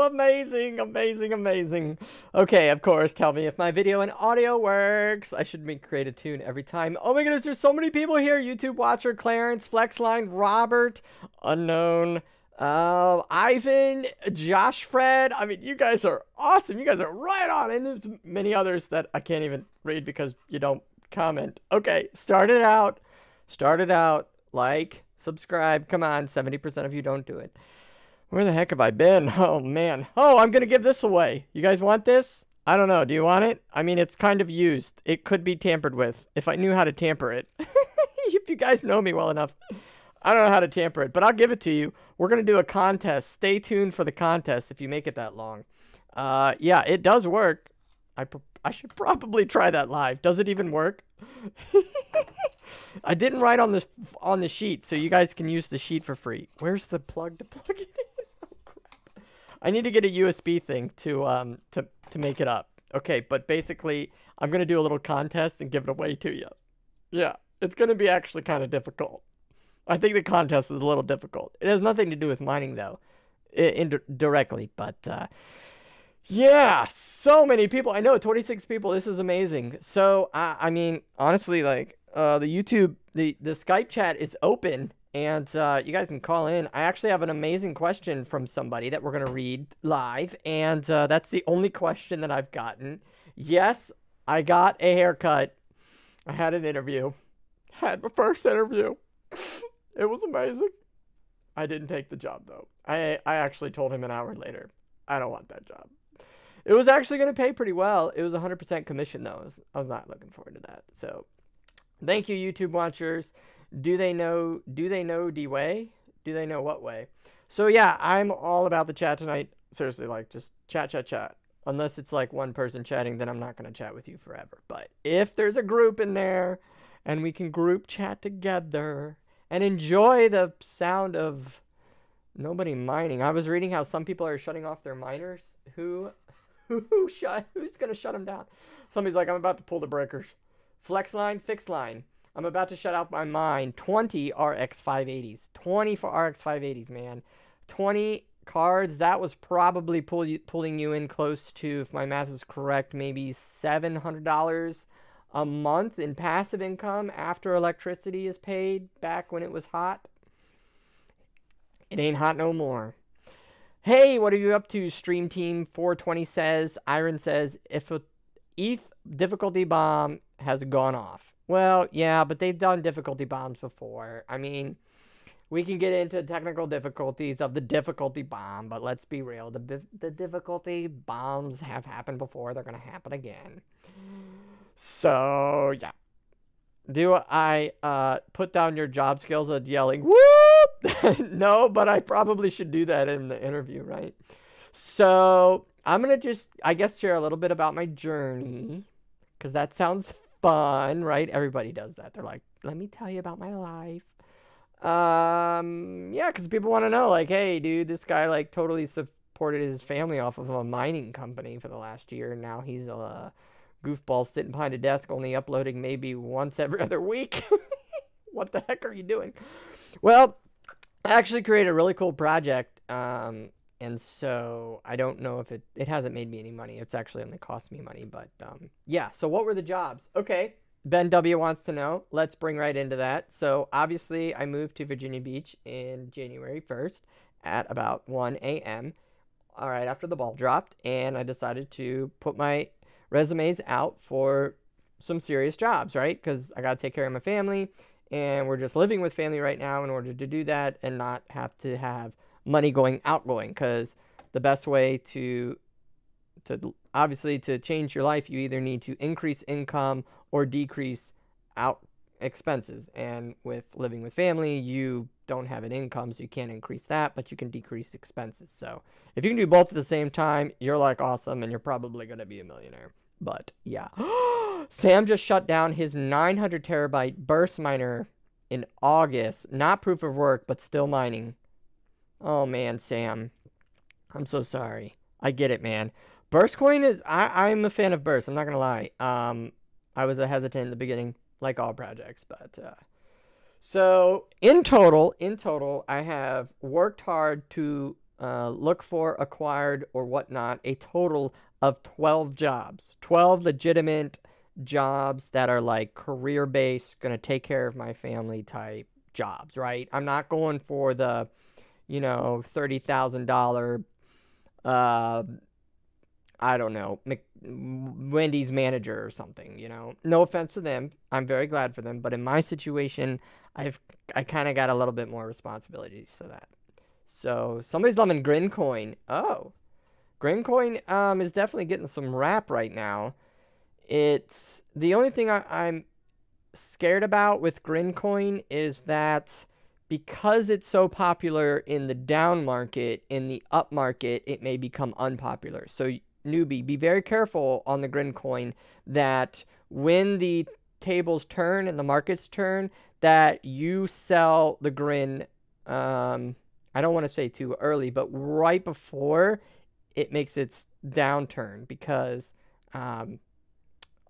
Oh, amazing, amazing, amazing. Okay, of course, tell me if my video and audio works. I should create a tune every time. Oh my goodness, there's so many people here. YouTube watcher, Clarence, Flexline, Robert, Unknown, Ivan, Josh Fred. I mean, you guys are awesome. You guys are right on. And there's many others that I can't even read because you don't comment. Okay, start it out. Start it out. Like, subscribe. Come on, 70% of you don't do it. Where the heck have I been? Oh, man. Oh, I'm going to give this away. You guys want this? I don't know. Do you want it? I mean, it's kind of used. It could be tampered with if I knew how to tamper it. If you guys know me well enough. I don't know how to tamper it, but I'll give it to you. We're going to do a contest. Stay tuned for the contest if you make it that long. Yeah, it does work. I should probably try that live. Does it even work? I didn't write on the sheet, so you guys can use the sheet for free. Where's the plug to plug it in? Oh, crap. I need to get a USB thing to make it up. Okay, but basically, I'm gonna do a little contest and give it away to you. Yeah, it's gonna be actually kind of difficult. I think the contest is a little difficult. It has nothing to do with mining though, indirectly, but yeah, so many people. I know 26 people. This is amazing. So I mean, honestly, like the YouTube, the Skype chat is open, and you guys can call in. I actually have an amazing question from somebody that we're gonna read live, and that's the only question that I've gotten. Yes, I got a haircut. I had an interview. Had my first interview. It was amazing. I didn't take the job though. I actually told him an hour later, I don't want that job. It was actually going to pay pretty well. It was 100% commission though. I was not looking forward to that. So, thank you, YouTube watchers. Do they know D-Way? Do they know what way? So yeah, I'm all about the chat tonight. Seriously, like just chat. Unless it's like one person chatting, then I'm not going to chat with you forever. But if there's a group in there and we can group chat together and enjoy the sound of nobody mining. I was reading how some people are shutting off their miners. Who's gonna shut them down? Somebody's like, I'm about to pull the breakers. Flex line, fix line. I'm about to shut out my mine. 20 RX 580s. 20 for RX 580s, man. 20 cards. That was probably pulling you in close to, if my math is correct, maybe $700 a month in passive income after electricity is paid back when it was hot. It ain't hot no more. Hey, what are you up to? Stream Team 420 says. Iron says, if a ETH difficulty bomb has gone off. Well, yeah, but they've done difficulty bombs before. I mean, we can get into technical difficulties of the difficulty bomb, but let's be real. The difficulty bombs have happened before. They're going to happen again. So, yeah. Do I put down your job skills of yelling, whoop? No, but I probably should do that in the interview, right? So I'm going to just, I guess, share a little bit about my journey because that sounds fun, right? Everybody does that. They're like, let me tell you about my life. Yeah, because people want to know, like, hey, dude, this guy, like, totally supported his family off of a mining company for the last year, and now he's a goofball sitting behind a desk only uploading maybe once every other week. What the heck are you doing? Well, I actually created a really cool project, and so I don't know if it hasn't made me any money. It's actually only cost me money, but yeah. So what were the jobs? Okay, Ben W wants to know. Let's bring right into that. So obviously I moved to Virginia Beach in January 1st at about 1 a.m. All right, after the ball dropped, and I decided to put my resumes out for some serious jobs, right? Because I got to take care of my family, and we're just living with family right now in order to do that and not have to have money outgoing. Because the best way to obviously to change your life, you either need to increase income or decrease out expenses. And with living with family, you don't have an income, so you can't increase that, but you can decrease expenses. So if you can do both at the same time, you're like awesome, and you're probably going to be a millionaire. But yeah. Sam just shut down his 900 terabyte burst miner in August. Not proof of work, but still mining. Oh man, Sam. I'm so sorry. I get it, man. Burst coin is, I'm a fan of Burst. I'm not going to lie. I was hesitant in the beginning, like all projects, but so in total, I have worked hard to look for, acquired, or whatnot, a total of 12 jobs. 12 legitimate jobs that are like career-based, going to take care of my family type jobs, right? I'm not going for the, $30,000, uh, I don't know, Wendy's manager or something. No offense to them. I'm very glad for them. But in my situation, I kind of got a little bit more responsibilities for that. So somebody's loving Grincoin. Oh, Grincoin is definitely getting some rap right now. It's the only thing I'm scared about with Grincoin is that because it's so popular in the down market, in the up market, it may become unpopular. So newbie, be very careful on the Grincoin that when the tables turn and the markets turn, that you sell the Grin. I don't want to say too early, but right before it makes its downturn, because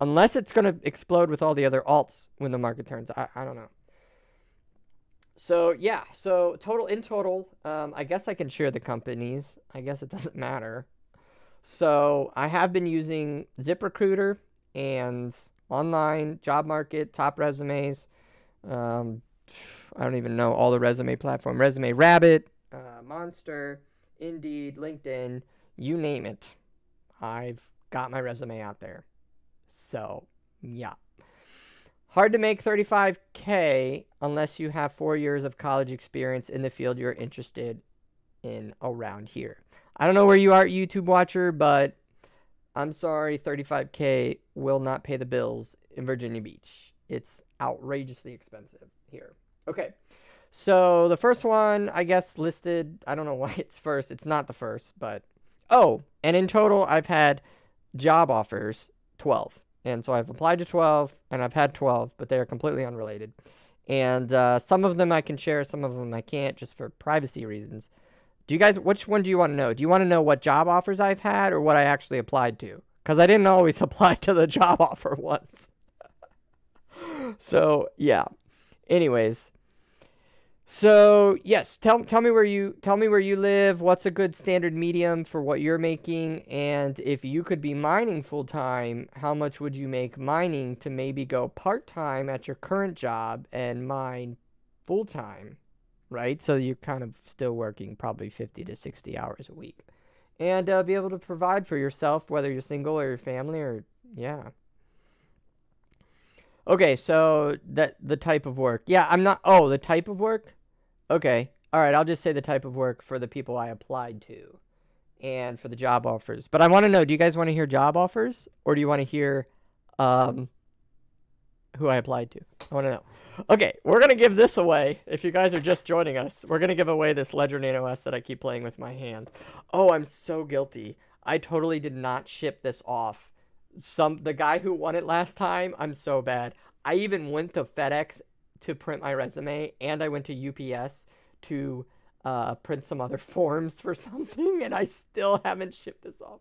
unless it's going to explode with all the other alts when the market turns, I don't know. So yeah, so in total, I guess I can share the companies. I guess it doesn't matter. So I have been using ZipRecruiter and online job market, Top Resumes. I don't even know all the resume platform. Resume Rabbit, Monster, Indeed, LinkedIn, you name it. I've got my resume out there. So yeah. Hard to make $35K unless you have 4 years of college experience in the field you're interested in around here. I don't know where you are, YouTube watcher, but I'm sorry, $35K will not pay the bills in Virginia Beach. It's outrageously expensive here. Okay, so the first one, I guess, listed, I don't know why it's first. It's not the first, but, oh, and in total, I've had job offers, 12. And so I've applied to 12, and I've had 12, but they are completely unrelated. And some of them I can share, some of them I can't, just for privacy reasons. Which one do you want to know? Do you want to know what job offers I've had or what I actually applied to? Because I didn't always apply to the job offer ones. So, yeah. Anyways. So, yes, tell me where you live, what's a good standard medium for what you're making, and if you could be mining full-time, how much would you make mining to maybe go part-time at your current job and mine full-time, right? So you're kind of still working probably 50 to 60 hours a week. And be able to provide for yourself, whether you're single or your family, or, yeah. Okay, so the type of work. Yeah, the type of work? Okay. All right, I'll just say the type of work for the people I applied to and for the job offers. But I want to know, do you guys want to hear job offers or do you want to hear who I applied to? I want to know. Okay, we're going to give this away. If you guys are just joining us, we're going to give away this Ledger Nano S that I keep playing with my hand. Oh, I'm so guilty. I totally did not ship this off. The guy who won it last time, I'm so bad. I even went to FedEx to print my resume, and I went to UPS to print some other forms for something, and I still haven't shipped this off.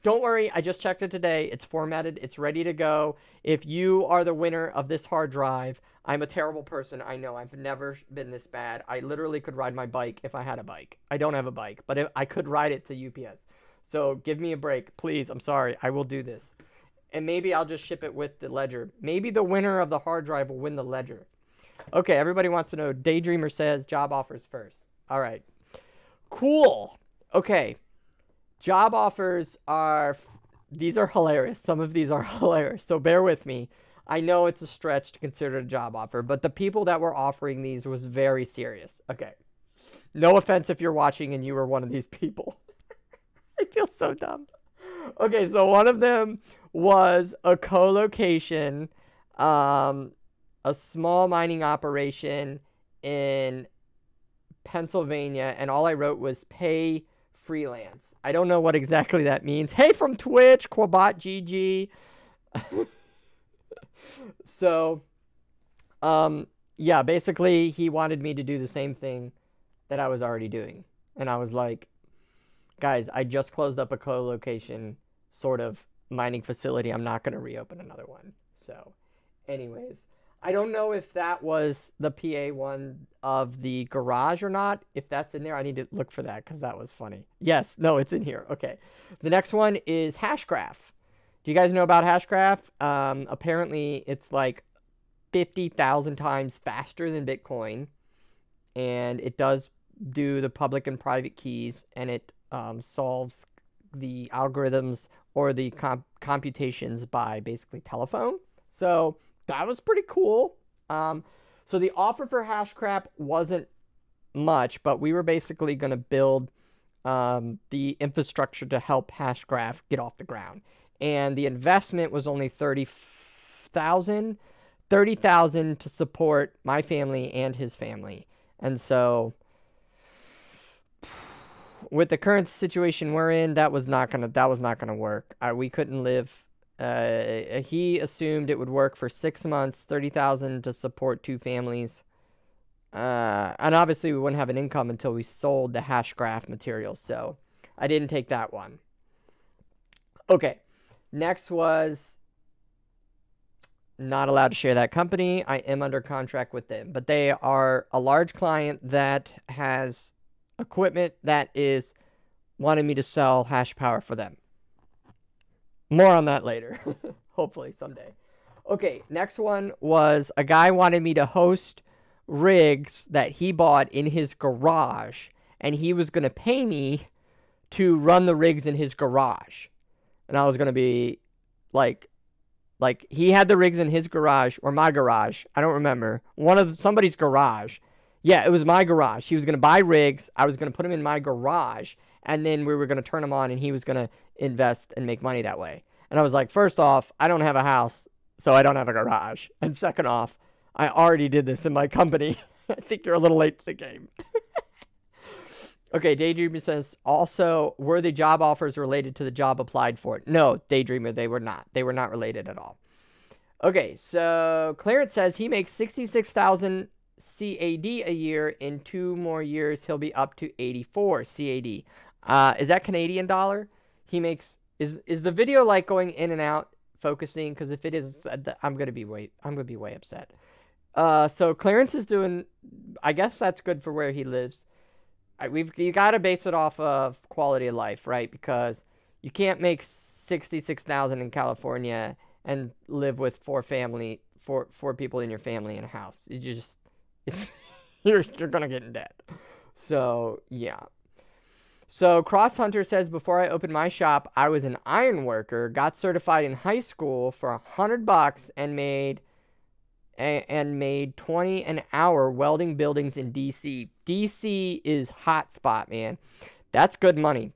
Don't worry, I just checked it today. It's formatted. It's ready to go. If you are the winner of this hard drive, I'm a terrible person. I know. I've never been this bad. I literally could ride my bike if I had a bike. I don't have a bike, but I could ride it to UPS. So give me a break, please. I'm sorry. I will do this. And maybe I'll just ship it with the Ledger. Maybe the winner of the hard drive will win the Ledger. Okay, everybody wants to know. Daydreamer says job offers first. All right. Cool. Okay. Job offers these are hilarious. Some of these are hilarious. So bear with me. I know it's a stretch to consider a job offer, but the people that were offering these was very serious. Okay. No offense if you're watching and you were one of these people. I feel so dumb. Okay, so one of them was a co-location, a small mining operation in Pennsylvania, and all I wrote was pay freelance. I don't know what exactly that means. Hey, from Twitch, Quabat GG. So, yeah, basically he wanted me to do the same thing that I was already doing. And I was like, guys, I just closed up a co-location sort of mining facility. I'm not going to reopen another one. So, anyways, I don't know if that was the PA one of the garage or not. If that's in there, I need to look for that because that was funny. Yes, no, it's in here. Okay. The next one is Hashgraph. Do you guys know about Hashgraph? Apparently, it's like 50,000 times faster than Bitcoin, and it does do the public and private keys, and it solves the algorithms or the computations by basically telephone. So that was pretty cool. So the offer for Hashgraph wasn't much, but we were basically going to build the infrastructure to help Hashgraph get off the ground. And the investment was only 30,000 to support my family and his family. And so with the current situation we're in, that was not gonna work. We couldn't live. He assumed it would work for 6 months, 30,000 to support 2 families. And obviously we wouldn't have an income until we sold the Hashgraph materials. So I didn't take that one. Okay. Next was not allowed to share that company. I am under contract with them, but they are a large client that has equipment that is wanting me to sell hash power for them. More on that later. Hopefully someday. Okay, next one was a guy wanted me to host rigs that he bought in his garage, and he was going to pay me to run the rigs in his garage. And I was going to be like he had the rigs in his garage or my garage. I don't remember. Somebody's garage. Yeah, it was my garage. He was going to buy rigs. I was going to put them in my garage, and then we were going to turn them on, and he was going to invest and make money that way. And I was like, first off, I don't have a house, so I don't have a garage. And second off, I already did this in my company. I think you're a little late to the game. Okay, Daydreamer says, also, were the job offers related to the job applied for? No, Daydreamer, they were not. They were not related at all. Okay, so Clarence says he makes 66,000 CAD a year. In 2 more years, he'll be up to 84 CAD. Is that Canadian dollar? He makes... Is the video like going in and out, focusing? Because if it is, I'm gonna be way upset. So Clarence is doing... I guess that's good for where he lives. You got to base it off of quality of life, right? Because you can't make 66,000 in California and live with 4 people in your family in a house. You're gonna get in debt. So yeah. So Cross Hunter says, before I opened my shop, I was an iron worker, got certified in high school for $100 and made 20 an hour welding buildings in DC. DC is hot spot, man. That's good money.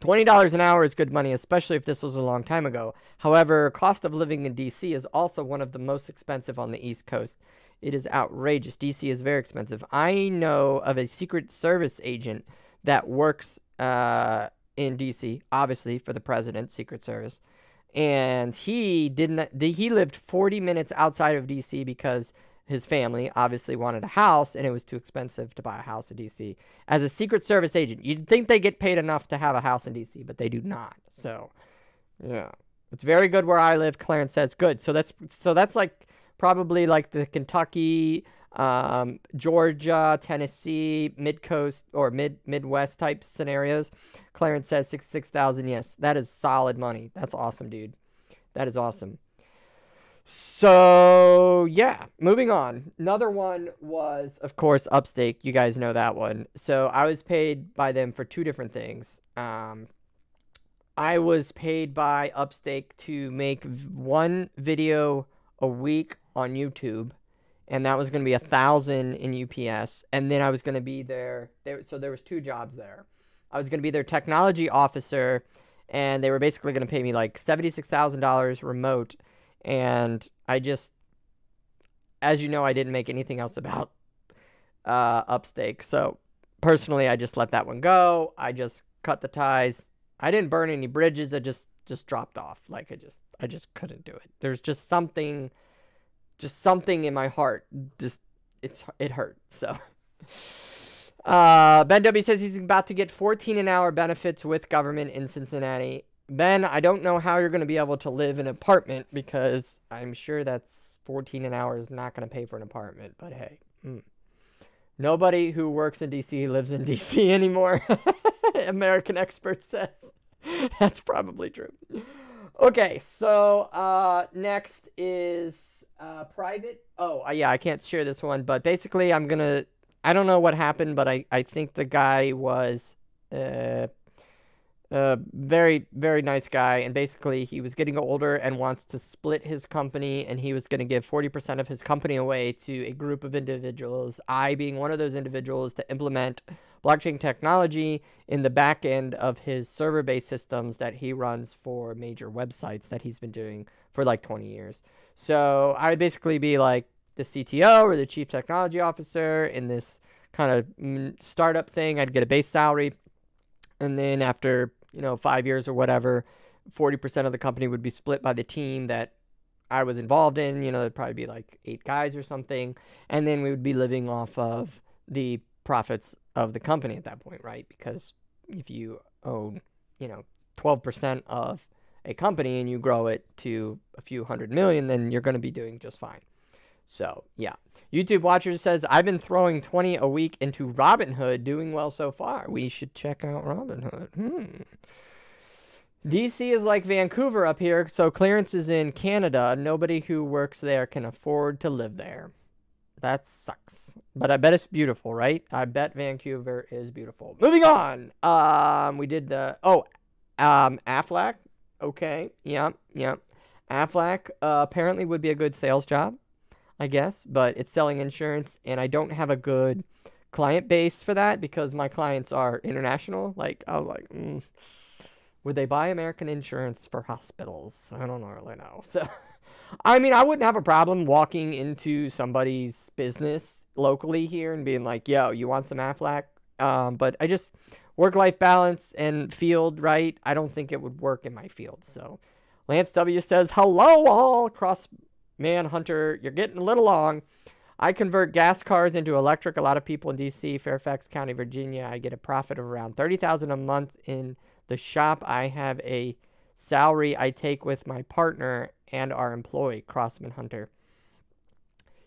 $20 an hour is good money, especially if this was a long time ago. However, cost of living in DC is also one of the most expensive on the East Coast. It is outrageous. DC is very expensive. I know of a Secret Service agent that works in DC, obviously for the president's Secret Service. And he lived 40 minutes outside of DC because his family obviously wanted a house, and it was too expensive to buy a house in DC. As a Secret Service agent, you'd think they get paid enough to have a house in DC, but they do not. So, yeah, it's very good where I live. Clarence says good. So that's like probably like the Kentucky, Georgia, Tennessee, mid-coast or Midwest type scenarios. Clarence says 66,000. Yes, that is solid money. That's awesome, dude. That is awesome. So yeah, moving on. Another one was, of course, Upstake. You guys know that one. So I was paid by them for 2 different things. I was paid by Upstake to make 1 video a week on YouTube, and that was going to be 1,000 in UPS. And then I was going to be so there was 2 jobs there. I was going to be their technology officer, and they were basically going to pay me like $76,000 remote. And I just, as you know, I didn't make anything else about Upstake. So personally, I just let that one go. I just cut the ties. I didn't burn any bridges. I just dropped off. Like I just couldn't do it. There's just something in my heart. It hurt. So Ben W says he's about to get 14 an hour benefits with government in Cincinnati. Ben, I don't know how you're going to be able to live in an apartment, because I'm sure that's $14 an hour is not going to pay for an apartment, but hey. Nobody who works in DC lives in DC anymore. American Expert says. That's probably true. Okay, so next is private. Oh, yeah, I can't share this one, but basically I don't know what happened, but I think the guy was very, very nice guy, and basically he was getting older and wants to split his company, and he was going to give 40% of his company away to a group of individuals, I being one of those individuals, to implement blockchain technology in the back end of his server-based systems that he runs for major websites that he's been doing for like 20 years. So I'd basically be like the CTO or the chief technology officer in this kind of startup thing. I'd get a base salary, and then after 5 years or whatever, 40% of the company would be split by the team that I was involved in. There'd probably be like 8 guys or something. And then we would be living off of the profits of the company at that point, right? Because if you own, 12% of a company and you grow it to a few hundred million, then you're going to be doing just fine. So, yeah. YouTube Watcher says, I've been throwing 20 a week into Robinhood, doing well so far. We should check out Robinhood. DC is like Vancouver up here, so clearance is in Canada. Nobody who works there can afford to live there. That sucks. But I bet it's beautiful, right? I bet Vancouver is beautiful. Moving on. We did the... Aflac. Okay. Yep. Aflac apparently would be a good sales job, I guess, but it's selling insurance, and I don't have a good client base for that because my clients are international. Like, I was like, would they buy American insurance for hospitals? I don't really know. So, I mean, I wouldn't have a problem walking into somebody's business locally here and being like, yo, you want some Aflac? But I just, work-life balance and field, right? I don't think it would work in my field. So, Lance W says, hello all, Crossman Hunter, you're getting a little long. I convert gas cars into electric. A lot of people in DC, Fairfax County, Virginia, I get a profit of around $30,000 a month in the shop. I have a salary I take with my partner and our employee, Crossman Hunter.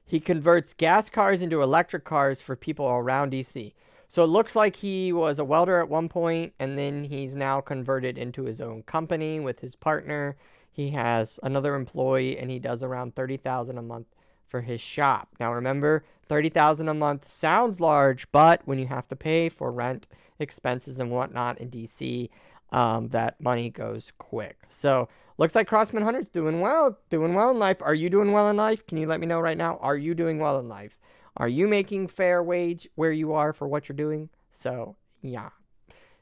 He converts gas cars into electric cars for people around DC. So it looks like he was a welder at one point, and then he's now converted into his own company with his partner. He has another employee, and he does around $30,000 a month for his shop. Now remember, $30,000 a month sounds large, but when you have to pay for rent, expenses, and whatnot in DC, that money goes quick. So looks like Crossman Hunter's doing well in life. Are you doing well in life? Can you let me know right now? Are you doing well in life? Are you making fair wage where you are for what you're doing? So, yeah.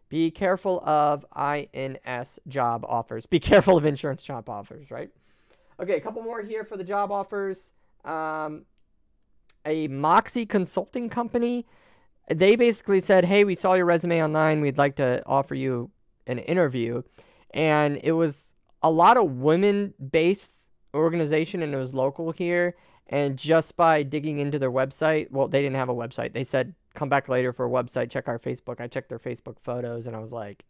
Be careful of INS job offers. Be careful of insurance job offers, right? Okay, a couple more here for the job offers. A Moxie consulting company. They basically said, hey, we saw your resume online. We'd like to offer you an interview. And it was a lot of women-based organization, and it was local here. And just by digging into their website, well, they didn't have a website. They said, come back later for a website, check our Facebook. I checked their Facebook photos, and I was like,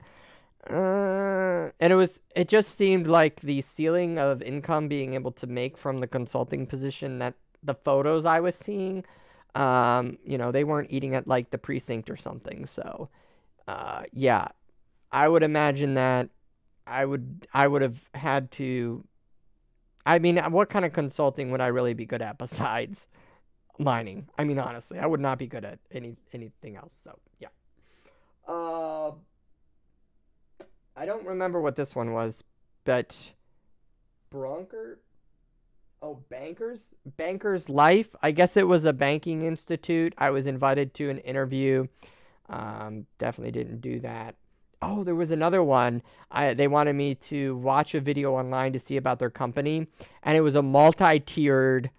and it just seemed like the ceiling of income being able to make from the consulting position that the photos I was seeing, they weren't eating at like the precinct or something. So, yeah, I would imagine that I would have had to. I mean, what kind of consulting would I really be good at besides mining? I mean, honestly, I would not be good at anything else. So, yeah. I don't remember what this one was, but Bankers Life. I guess it was a banking institute. I was invited to an interview. Definitely didn't do that. Oh, there was another one. They wanted me to watch a video online to see about their company, and it was a multi-tiered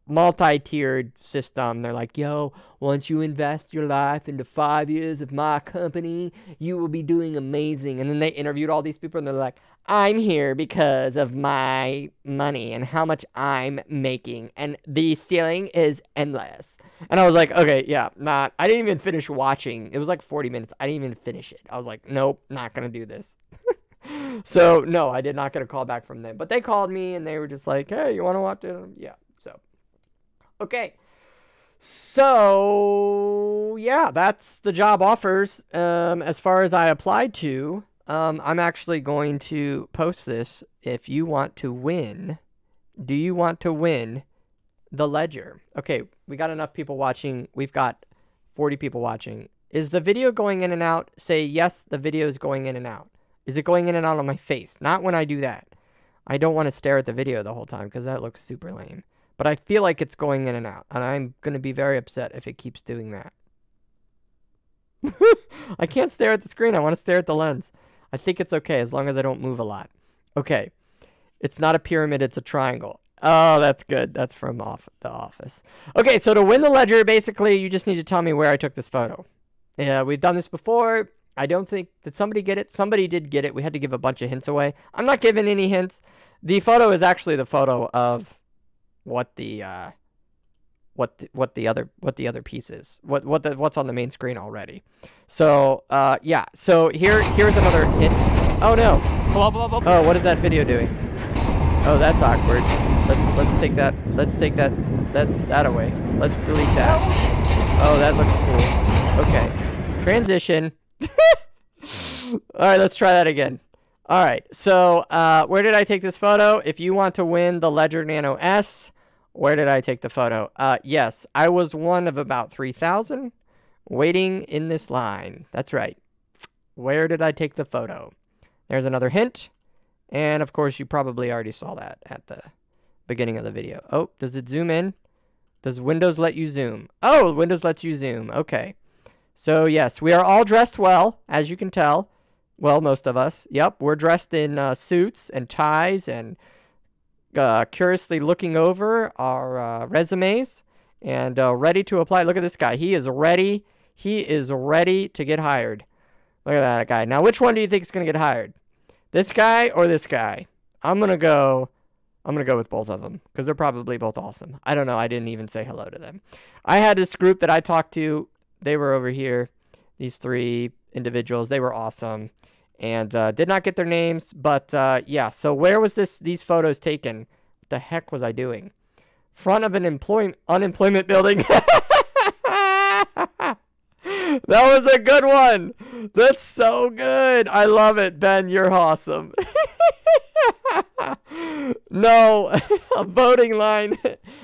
multi-tiered system. They're like, yo, once you invest your life into 5 years of my company, you will be doing amazing. And then they interviewed all these people, and they're like, I'm here because of my money and how much I'm making, and the ceiling is endless. And I was like, okay, yeah, I didn't even finish watching. It was like 40 minutes. I didn't even finish it. I was like, nope, not gonna do this. So, no, I did not get a call back from them. But they called me, and they were just like, hey, you want to watch it? Yeah, so. Okay. So, yeah, that's the job offers. As far as I applied to, I'm actually going to post this. If you want to win, do you want to win the ledger? Okay, we got enough people watching. We've got 40 people watching. Is the video going in and out? Say yes, the video is going in and out. Is it going in and out on my face? Not when I do that. I don't want to stare at the video the whole time because that looks super lame. But I feel like it's going in and out. And I'm going to be very upset if it keeps doing that. I can't stare at the screen. I want to stare at the lens. I think it's okay as long as I don't move a lot. Okay. It's not a pyramid. It's a triangle. Oh, that's good. That's from The Office. Okay, so to win the ledger, basically, you just need to tell me where I took this photo. Yeah, we've done this before. I don't think... Did somebody get it? Somebody did get it. We had to give a bunch of hints away. I'm not giving any hints. The photo is actually the photo of what the other piece is. What's on the main screen already. So, yeah. So here's another hint. Oh, no. Oh, what is that video doing? Oh, that's awkward. Let's take that. Let's take that away. Let's delete that. Oh, that looks cool. Okay. Transition. All right, let's try that again. All right. So, where did I take this photo? If you want to win the Ledger Nano S, where did I take the photo? Yes, I was one of about 3,000 waiting in this line. That's right. Where did I take the photo? There's another hint. And, of course, you probably already saw that at the beginning of the video. Oh, does it zoom in? Does Windows let you zoom? Oh, Windows lets you zoom. Okay. So, yes, we are all dressed well, as you can tell. Well, most of us. Yep, we're dressed in suits and ties and curiously looking over our resumes and ready to apply. Look at this guy. He is ready. He is ready to get hired. Look at that guy. Now, which one do you think is going to get hired? This guy or this guy? I'm going to go with both of them because they're probably both awesome. I don't know. I didn't even say hello to them. I had this group that I talked to. They were over here. These three individuals. They were awesome. And did not get their names. But, yeah. So where was these photos taken? What the heck was I doing? Front of an unemployment building. That was a good one. That's so good. I love it, Ben. You're awesome. No, a voting line,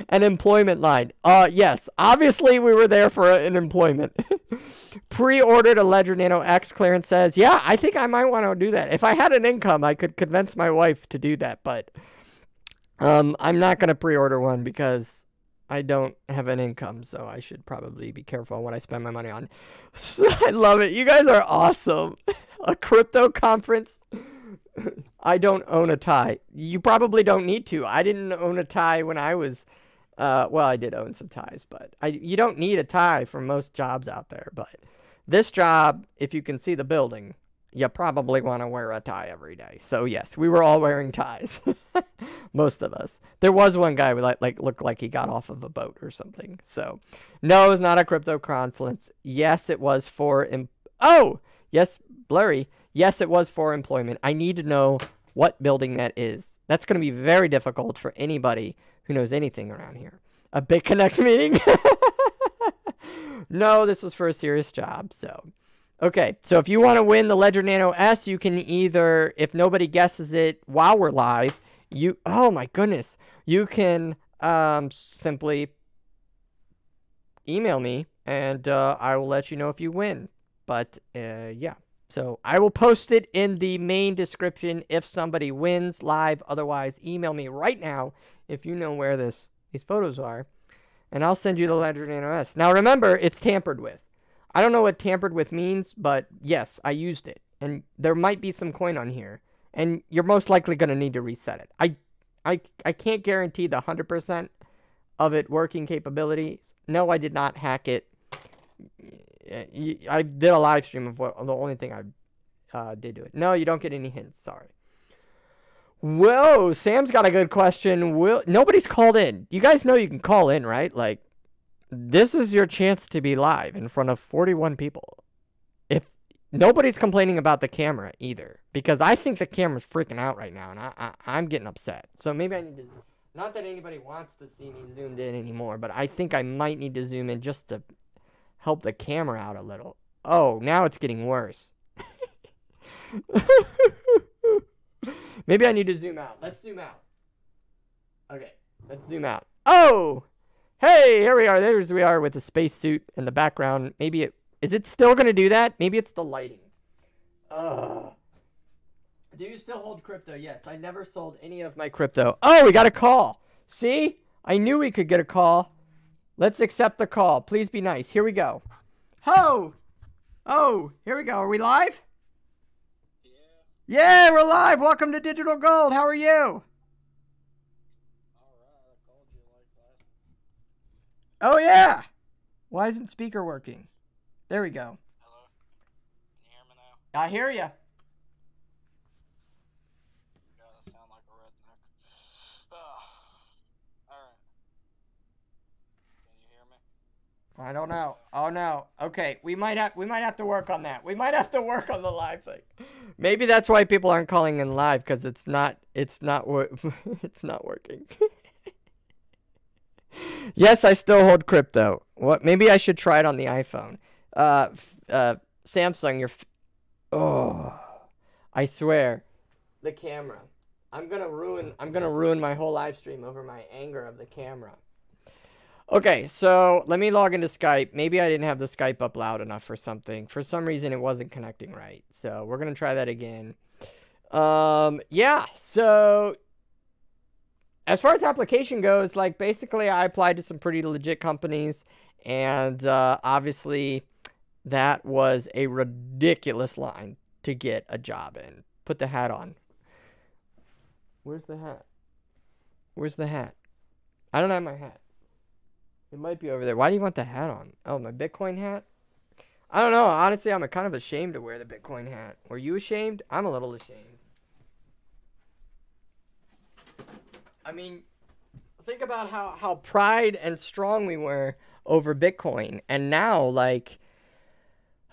an employment line. Yes, obviously we were there for an employment. Pre-ordered a Ledger Nano X. Clarence says, yeah, I think I might want to do that. If I had an income, I could convince my wife to do that, but I'm not going to pre-order one because I don't have an income, so I should probably be careful what I spend my money on. I love it. You guys are awesome. A crypto conference. I don't own a tie. You probably don't need to. I didn't own a tie when I was, well, I did own some ties, but you don't need a tie for most jobs out there. But this job, if you can see the building, you probably want to wear a tie every day. So yes, we were all wearing ties. Most of us. There was one guy who like looked like he got off of a boat or something. So no, it's not a crypto conference. Yes, it was for oh, yes, blurry. Yes, it was for employment. I need to know what building that is. That's going to be very difficult for anybody who knows anything around here. A BitConnect meeting? No, this was for a serious job. So, okay. So if you want to win the Ledger Nano S, you can either, if nobody guesses it while we're live, oh my goodness, you can simply email me and I will let you know if you win. But yeah. So I will post it in the main description if somebody wins live. Otherwise, email me right now if you know where these photos are. And I'll send you the Ledger Nano S. Now remember, it's tampered with. I don't know what tampered with means, but yes, I used it. And there might be some coin on here. And you're most likely going to need to reset it. I can't guarantee the 100% of it working capabilities. No, I did not hack it. I did a live stream of the only thing I did to it. No, you don't get any hints. Sorry. Whoa, Sam's got a good question. Nobody's called in. You guys know you can call in, right? Like, this is your chance to be live in front of 41 people. If Nobody's complaining about the camera either, because I think the camera's freaking out right now, and I'm getting upset. So maybe I need to, not that anybody wants to see me zoomed in anymore, but I think I might need to zoom in just to help the camera out a little. Oh, now it's getting worse. Maybe I need to zoom out. Let's zoom out. Okay, let's zoom out. Oh! Hey, here we are. There's we are with the spacesuit in the background. Maybe it... Is it still going to do that? Maybe it's the lighting. Do you still hold crypto? Yes, I never sold any of my crypto. Oh, we got a call. See? I knew we could get a call. Let's accept the call. Please be nice. Here we go. Ho! Oh, here we go. Are we live? Yeah, we're live. Welcome to Digital Gold. How are you? Oh, yeah. Why isn't speaker working? There we go. Hello? Can you hear me now? I hear you. God, I sound like a redneck. Alright. Can you hear me? I don't know. Oh no. Okay, we might have to work on that. We might have to work on the live thing. Maybe that's why people aren't calling in live, because it's not working. Yes, I still hold crypto. What? Maybe I should try it on the iPhone. Samsung, oh, I swear, the camera. I'm gonna ruin my whole live stream over my anger of the camera. Okay, so let me log into Skype. Maybe I didn't have the Skype up loud enough or something. For some reason, it wasn't connecting right. So we're gonna try that again. Yeah. So as far as application goes, like basically, I applied to some pretty legit companies, and obviously, that was a ridiculous line to get a job in. Put the hat on. Where's the hat? Where's the hat? I don't have my hat. It might be over there. Why do you want the hat on? Oh, my Bitcoin hat? I don't know. Honestly, I'm kind of ashamed to wear the Bitcoin hat. Were you ashamed? I'm a little ashamed. I mean, think about how pride and strong we were over Bitcoin. And now, like,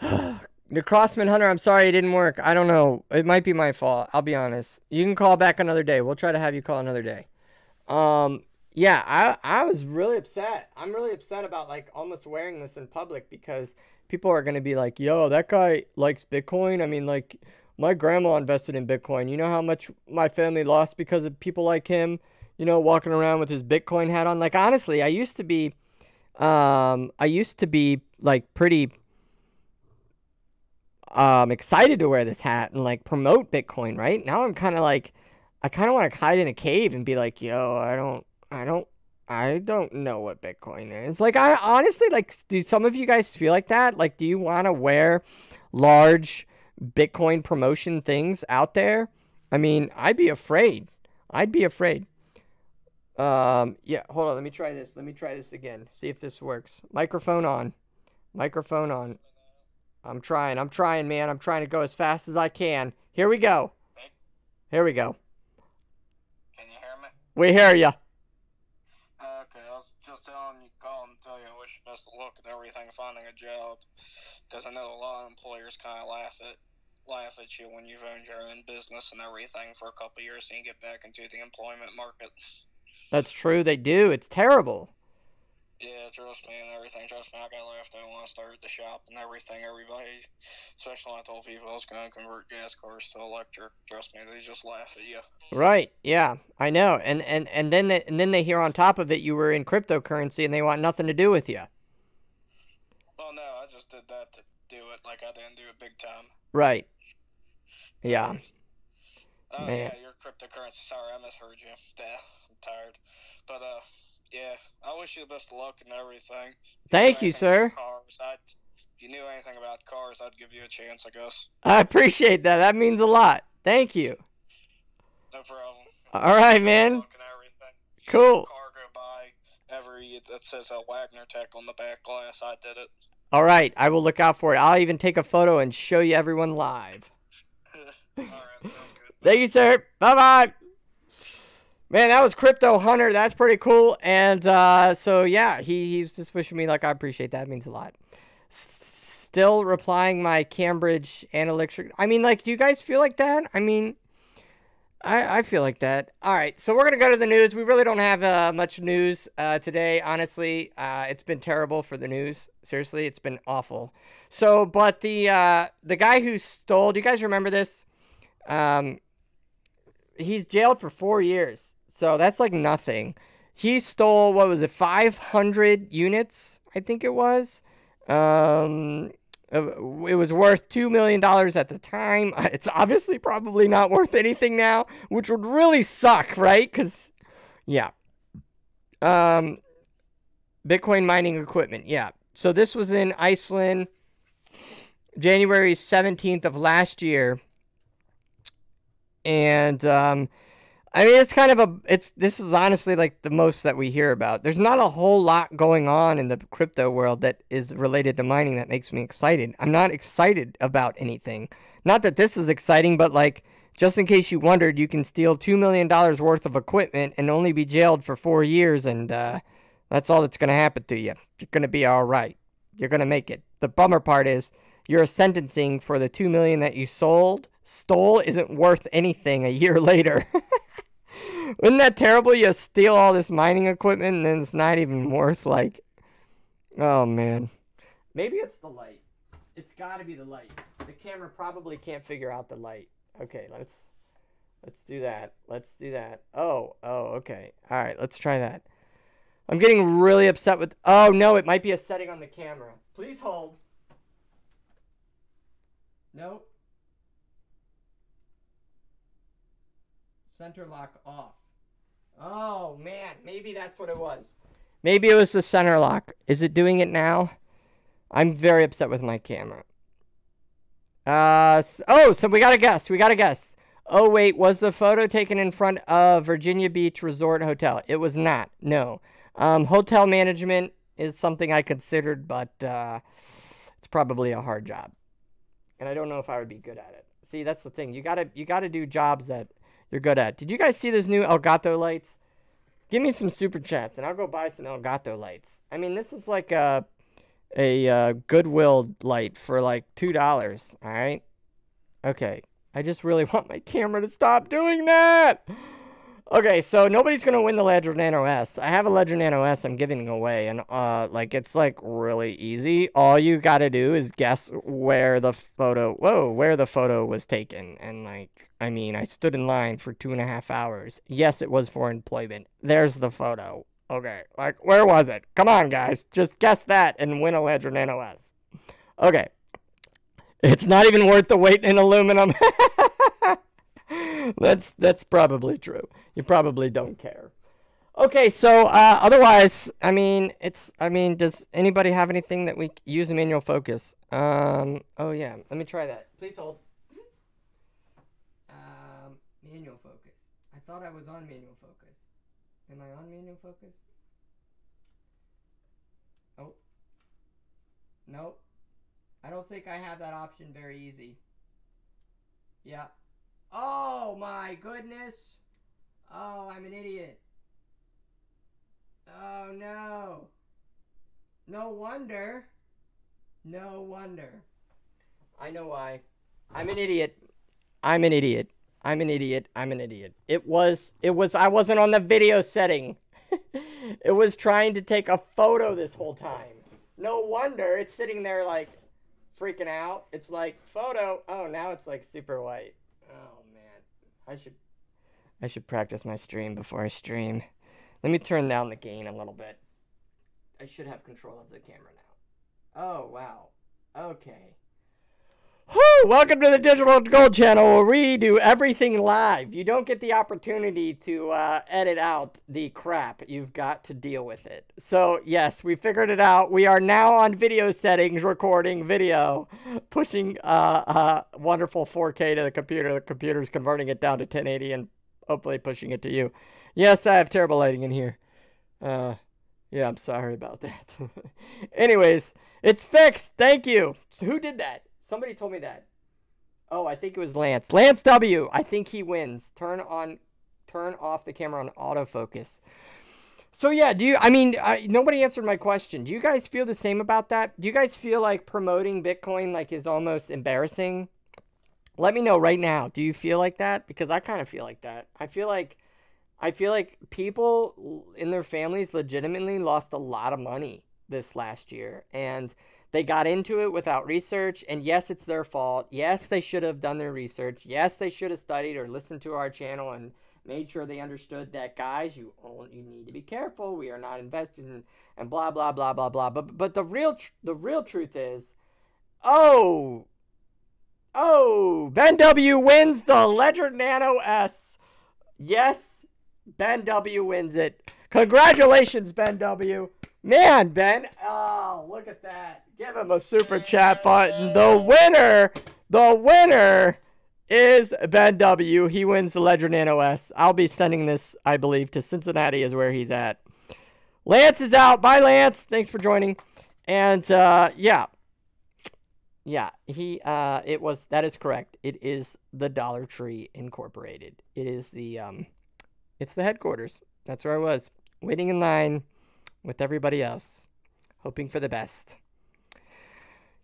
the Crossman Hunter, I'm sorry it didn't work. I don't know. It might be my fault. I'll be honest. You can call back another day. We'll try to have you call another day. Yeah, I was really upset. I'm really upset about, like, almost wearing this in public, because people are going to be like, yo, that guy likes Bitcoin. I mean, like, my grandma invested in Bitcoin. You know how much my family lost because of people like him, you know, walking around with his Bitcoin hat on? Like, honestly, I used to be, like, pretty excited to wear this hat and, like, promote Bitcoin, right? Now I'm kind of like, I kind of want to hide in a cave and be like, yo, I don't know what Bitcoin is. Like, I honestly, like, do some of you guys feel like that? Like, do you want to wear large Bitcoin promotion things out there? I mean, I'd be afraid. Yeah, hold on. Let me try this. Let me try this again. See if this works. Microphone on. Microphone on. I'm trying, man. I'm trying to go as fast as I can. Here we go. Here we go. Can you hear me? We hear ya. Okay, I was just telling you, call and tell you I wish you best of luck and everything finding a job. Because I know a lot of employers kind of laugh at you when you've owned your own business and everything for a couple of years and you get back into the employment market. That's true, they do. It's terrible. Yeah, trust me and everything. Trust me, I got laughed at when I started the shop and everything. Everybody, especially when I told people I was going to convert gas cars to electric. Trust me, they just laugh at you. Right? Yeah, I know. And then they hear on top of it you were in cryptocurrency and they want nothing to do with you. Well, no, I just did that to do it. Like I didn't do it big time. Right. Yeah. Oh Man. yeah, your cryptocurrency. Sorry, I misheard you. I'm tired. But yeah, I wish you the best of luck and everything. Thank you, sir. Cars, if you knew anything about cars, I'd give you a chance, I guess. I appreciate that. That means a lot. Thank you. No problem. All right, man. Cool. Car go by that says a Wagner Tech on the back glass. I did it. All right, I will look out for it. I'll even take a photo and show you everyone live. All right, sounds good. Thank you, sir. Bye-bye. Man, that was Crypto Hunter. That's pretty cool. And so, yeah, he's just wishing me luck. I appreciate that. It means a lot. still replying my Cambridge Analytics. I mean, like, do you guys feel like that? I mean, I feel like that. All right, so we're going to go to the news. We really don't have much news today, honestly. It's been terrible for the news. Seriously, it's been awful. So, but the guy who stole, do you guys remember this? He's jailed for 4 years. So that's like nothing. He stole, what was it, 500 units, I think it was. It was worth $2 million at the time. It's obviously probably not worth anything now, which would really suck, right? Because, yeah. Bitcoin mining equipment, yeah. So this was in Iceland, January 17th of last year. And, I mean, it's kind of this is honestly like the most that we hear about. There's not a whole lot going on in the crypto world that is related to mining that makes me excited. I'm not excited about anything. Not that this is exciting, but like, just in case you wondered, you can steal $2 million worth of equipment and only be jailed for 4 years. And, that's all that's going to happen to you. You're going to be all right. You're going to make it. The bummer part is your sentencing for the $2 million that you stole isn't worth anything a year later. Isn't that terrible? You steal all this mining equipment and then it's not even worth, like, oh man. Maybe it's the light. It's got to be the light. The camera probably can't figure out the light. Okay, let's do that. Let's do that. Oh, okay. All right, let's try that. I'm getting really upset with, oh no, it might be a setting on the camera. Please hold. Nope. Center lock off. Oh, man. Maybe that's what it was. Maybe it was the center lock. Is it doing it now? I'm very upset with my camera. So we got a guess. Oh, wait. Was the photo taken in front of Virginia Beach Resort Hotel? It was not. No. Hotel management is something I considered, but it's probably a hard job. And I don't know if I would be good at it. See, that's the thing. You gotta do jobs that you're good at. Did you guys see this new Elgato lights? Give me some super chats and I'll go buy some Elgato lights. I mean, this is like a Goodwill light for like $2. All right. Okay. I just really want my camera to stop doing that. Okay, so nobody's gonna win the Ledger Nano S. I have a Ledger Nano S I'm giving away, and like it's like really easy. All you gotta do is guess where the photo was taken. And like, I mean, I stood in line for 2.5 hours. Yes, it was for employment. There's the photo. Okay, like where was it? Come on, guys, just guess that and win a Ledger Nano S. Okay, it's not even worth the weight in aluminum. That's probably true. You probably don't care. Okay, so otherwise, I mean, does anybody have anything that we use manual focus? Oh yeah, let me try that. Please hold. Manual focus. I thought I was on manual focus. Am I on manual focus? Oh. Nope. I don't think I have that option very easy. Yeah. Oh my goodness. Oh, I'm an idiot. Oh no. No wonder. No wonder. I know why. I'm an idiot. I'm an idiot. I'm an idiot. I'm an idiot. It was, I wasn't on the video setting. It was trying to take a photo this whole time. No wonder it's sitting there like freaking out. It's like photo. Oh, now it's like super white. Oh man. I should practice my stream before I stream. Let me turn down the gain a little bit. I should have control of the camera now. Oh, wow. Okay. Whew, welcome to the Digital Gold Channel, where we do everything live. You don't get the opportunity to edit out the crap. You've got to deal with it. So, yes, we figured it out. We are now on video settings, recording video, pushing wonderful 4K to the computer. The computer's converting it down to 1080 and hopefully pushing it to you. Yes, I have terrible lighting in here. Yeah, I'm sorry about that. Anyways, it's fixed. Thank you. So who did that? Somebody told me that. Oh, I think it was Lance. Lance W. I think he wins. Turn off the camera on autofocus. So yeah, nobody answered my question. Do you guys feel the same about that? Do you guys feel like promoting Bitcoin like is almost embarrassing? Let me know right now. Do you feel like that? Because I kind of feel like that. I feel like people in their families legitimately lost a lot of money this last year, and they got into it without research. And yes, it's their fault. Yes, they should have done their research. Yes, they should have studied or listened to our channel and made sure they understood that, guys, you need to be careful. We are not investors and blah blah blah blah blah. But the real truth is, oh, Ben W wins the Ledger Nano S. Yes, Ben W wins it. Congratulations, Ben W. Man, Ben. Oh, look at that. Give him a super chat button. The winner is Ben W. He wins the Ledger Nano S. I'll be sending this, I believe, to Cincinnati is where he's at. Lance is out. Bye, Lance. Thanks for joining. And, yeah, that is correct. It is the Dollar Tree Incorporated. It is it's the headquarters. That's where I was, waiting in line with everybody else, hoping for the best.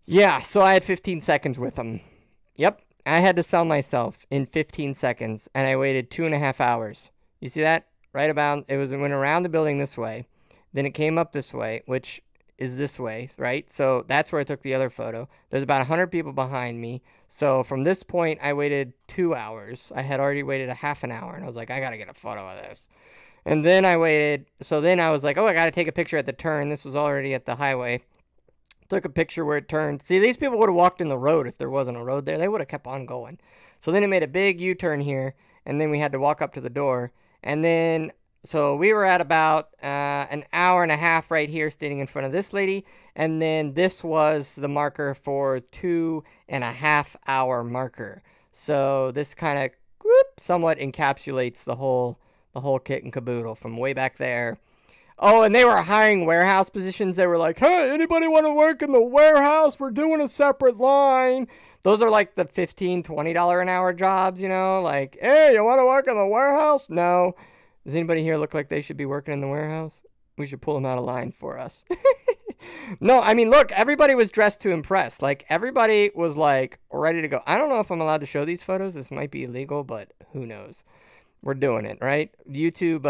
Yeah, so I had 15 seconds with them. Yep, I had to sell myself in 15 seconds, and I waited 2.5 hours. You see that? Right about, it went around the building this way, then it came up this way, which is this way, right? So that's where I took the other photo. There's about 100 people behind me. So from this point, I waited 2 hours. I had already waited a half an hour, and I was like, I gotta get a photo of this. And then I waited. So then I was like, oh, I gotta take a picture at the turn. This was already at the highway. Took a picture where it turned. See, these people would have walked in the road if there wasn't a road there. They would have kept on going. So then it made a big U-turn here, and then we had to walk up to the door. And then, so we were at about an hour and a half right here standing in front of this lady. And then this was the marker for 2.5 hour marker. So this kind of somewhat encapsulates the whole kit and caboodle from way back there. Oh, and they were hiring warehouse positions. They were like, hey, anybody want to work in the warehouse? We're doing a separate line. Those are like the $15, $20 an hour jobs, you know? Like, hey, you want to work in the warehouse? No. Does anybody here look like they should be working in the warehouse? We should pull them out of line for us. No, I mean, look, everybody was dressed to impress. Like, everybody was, like, ready to go. I don't know if I'm allowed to show these photos. This might be illegal, but who knows? We're doing it, right? YouTube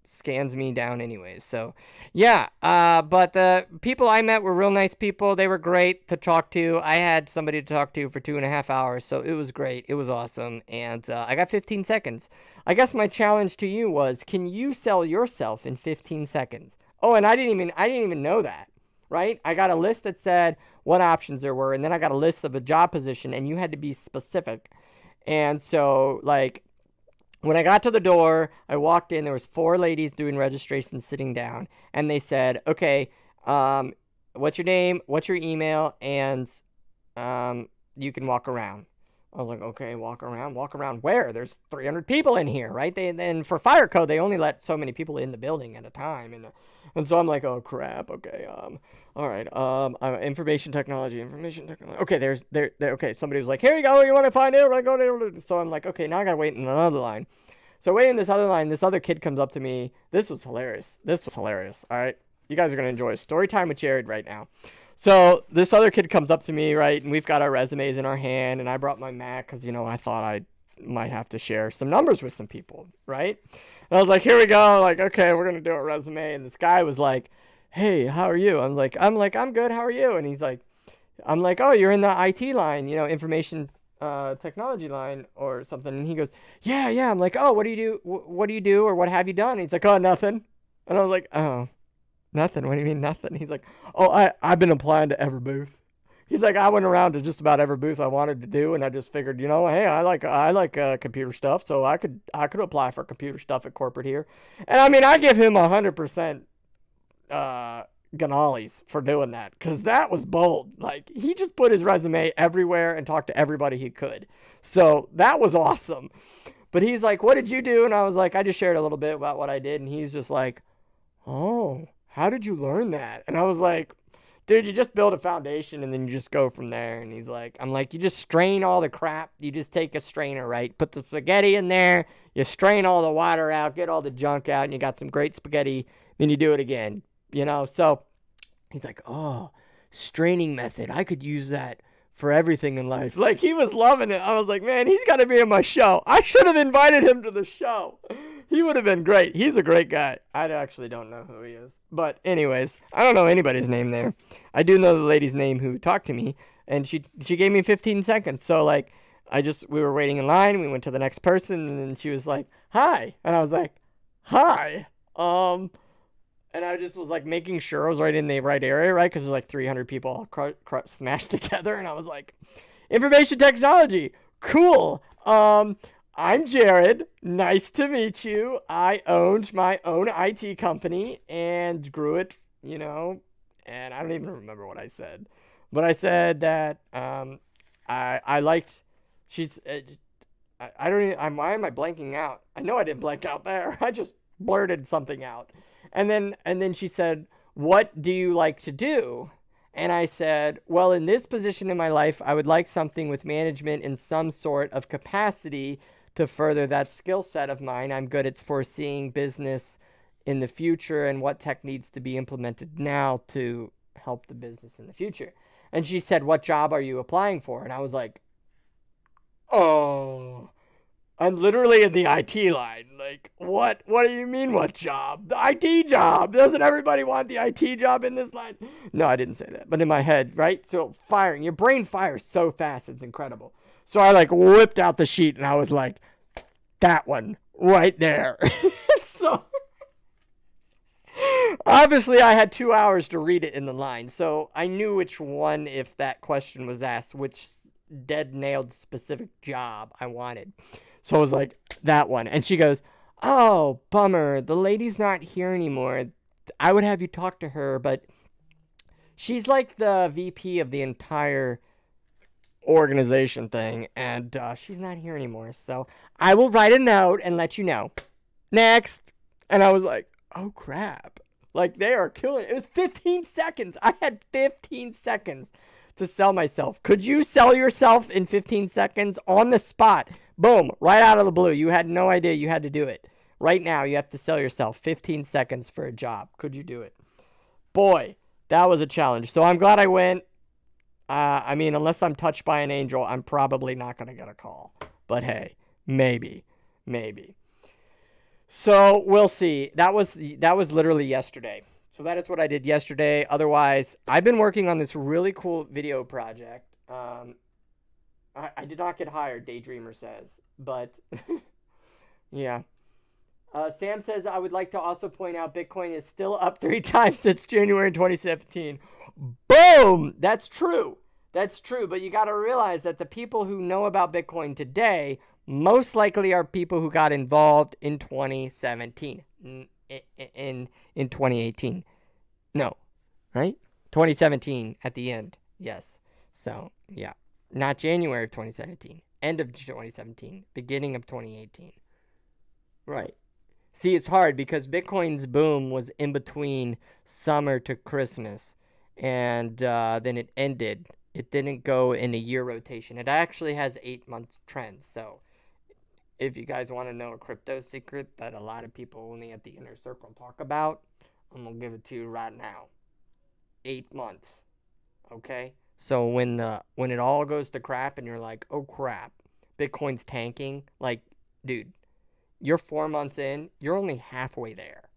scans me down anyways. So, yeah. But the people I met were real nice people. They were great to talk to. I had somebody to talk to for 2.5 hours, so it was great. It was awesome. And I got 15 seconds. I guess my challenge to you was, can you sell yourself in 15 seconds? Oh, and I didn't even know that, right? I got a list that said what options there were, and then I got a list of a job position, and you had to be specific. And so, like, when I got to the door, I walked in, there was 4 ladies doing registration sitting down, and they said, okay, what's your name, what's your email, and you can walk around. I was like, okay, walk around where? There's 300 people in here, right? Then for fire code, they only let so many people in the building at a time, and so I'm like, oh crap, okay, all right, information technology. Okay, okay, somebody was like, here you go, you want to find it? So I'm like, okay, now I gotta wait in another line. So wait in this other line, this other kid comes up to me. This was hilarious, all right? You guys are gonna enjoy story time with Jared right now. So this other kid comes up to me, right, and we've got our resumes in our hand, and I brought my Mac because, you know, I thought I might have to share some numbers with some people, right? And I was like, here we go, like, okay, we're going to do a resume, and this guy was like, hey, how are you? I'm like, I'm good, how are you? And he's like, I'm like, oh, you're in the IT line, you know, information technology line or something, and he goes, yeah, I'm like, oh, what do you do, or what have you done? And he's like, oh, nothing. And I was like, oh. Nothing? What do you mean nothing? He's like, oh, I've been applying to Everbooth. He's like, I went around to just about every booth I wanted to do, and I just figured, you know, hey, I like computer stuff, so I could apply for computer stuff at corporate here. And I mean, I give him 100% ganales for doing that, because that was bold. Like, he just put his resume everywhere and talked to everybody he could. So that was awesome. But he's like, what did you do? And I was like, I just shared a little bit about what I did, and he's just like, oh, how did you learn that? And I was like, dude, you just build a foundation and then you just go from there. And he's like, I'm like, you just strain all the crap. You just take a strainer, right? Put the spaghetti in there. You strain all the water out, get all the junk out, and you got some great spaghetti. Then you do it again, you know? So he's like, oh, straining method. I could use that for everything in life. Like, he was loving it. I was like, man, he's got to be in my show. I should have invited him to the show. He would have been great. He's a great guy. I actually don't know who he is. But anyways, I don't know anybody's name there. I do know the lady's name who talked to me, and she gave me 15 seconds. So, like, we were waiting in line. We went to the next person, and then she was like, hi. And I was like, hi. And I just was like making sure I was right in the right area, right? Because there's like 300 people all smashed together. And I was like, information technology, cool. I'm Jared. Nice to meet you. I owned my own IT company and grew it, you know. And I don't even remember what I said. But I said that I liked, I don't even, why am I blanking out? I know I didn't blank out there. I just blurted something out. And then she said, what do you like to do? And I said, well, in this position in my life, I would like something with management in some sort of capacity to further that skill set of mine. I'm good at foreseeing business in the future and what tech needs to be implemented now to help the business in the future. And she said, what job are you applying for? And I was like, oh, I'm literally in the IT line. Like, what? What do you mean, what job? The IT job. Doesn't everybody want the IT job in this line? No, I didn't say that. But in my head, right? So firing. Your brain fires so fast. It's incredible. So I, like, whipped out the sheet, and I was like, that one right there. So obviously I had 2 hours to read it in the line. So I knew which one, if that question was asked, which dead-nailed specific job I wanted. So I was like, that one. And she goes, oh, bummer. The lady's not here anymore. I would have you talk to her, but she's like the VP of the entire organization thing, and she's not here anymore. So I will write a note and let you know. Next. And I was like, oh, crap. Like, they are killing it. It was 15 seconds. I had 15 seconds to sell myself. Could you sell yourself in 15 seconds on the spot? Boom, right out of the blue. You had no idea you had to do it. Right now, you have to sell yourself 15 seconds for a job. Could you do it? Boy, that was a challenge. So I'm glad I went. I mean, unless I'm touched by an angel, I'm probably not going to get a call. But hey, maybe. So we'll see. That was literally yesterday. So that is what I did yesterday. Otherwise, I've been working on this really cool video project. I did not get hired, Daydreamer says. But, yeah. Sam says, I would like to also point out Bitcoin is still up 3 times since January 2017. Boom! That's true. That's true. But you got to realize that the people who know about Bitcoin today most likely are people who got involved in 2017. In 2018. No. Right? 2017 at the end. Yes. So, yeah. Not January of 2017. End of 2017. Beginning of 2018. Right. See, it's hard because Bitcoin's boom was in between summer to Christmas. And then it ended. It didn't go in a year rotation. It actually has 8-month trends. So, if you guys want to know a crypto secret that a lot of people only at the inner circle talk about, I'm going to give it to you right now. 8 months. Okay? So when it all goes to crap and you're like, oh crap, Bitcoin's tanking, like, dude, you're 4 months in, you're only halfway there.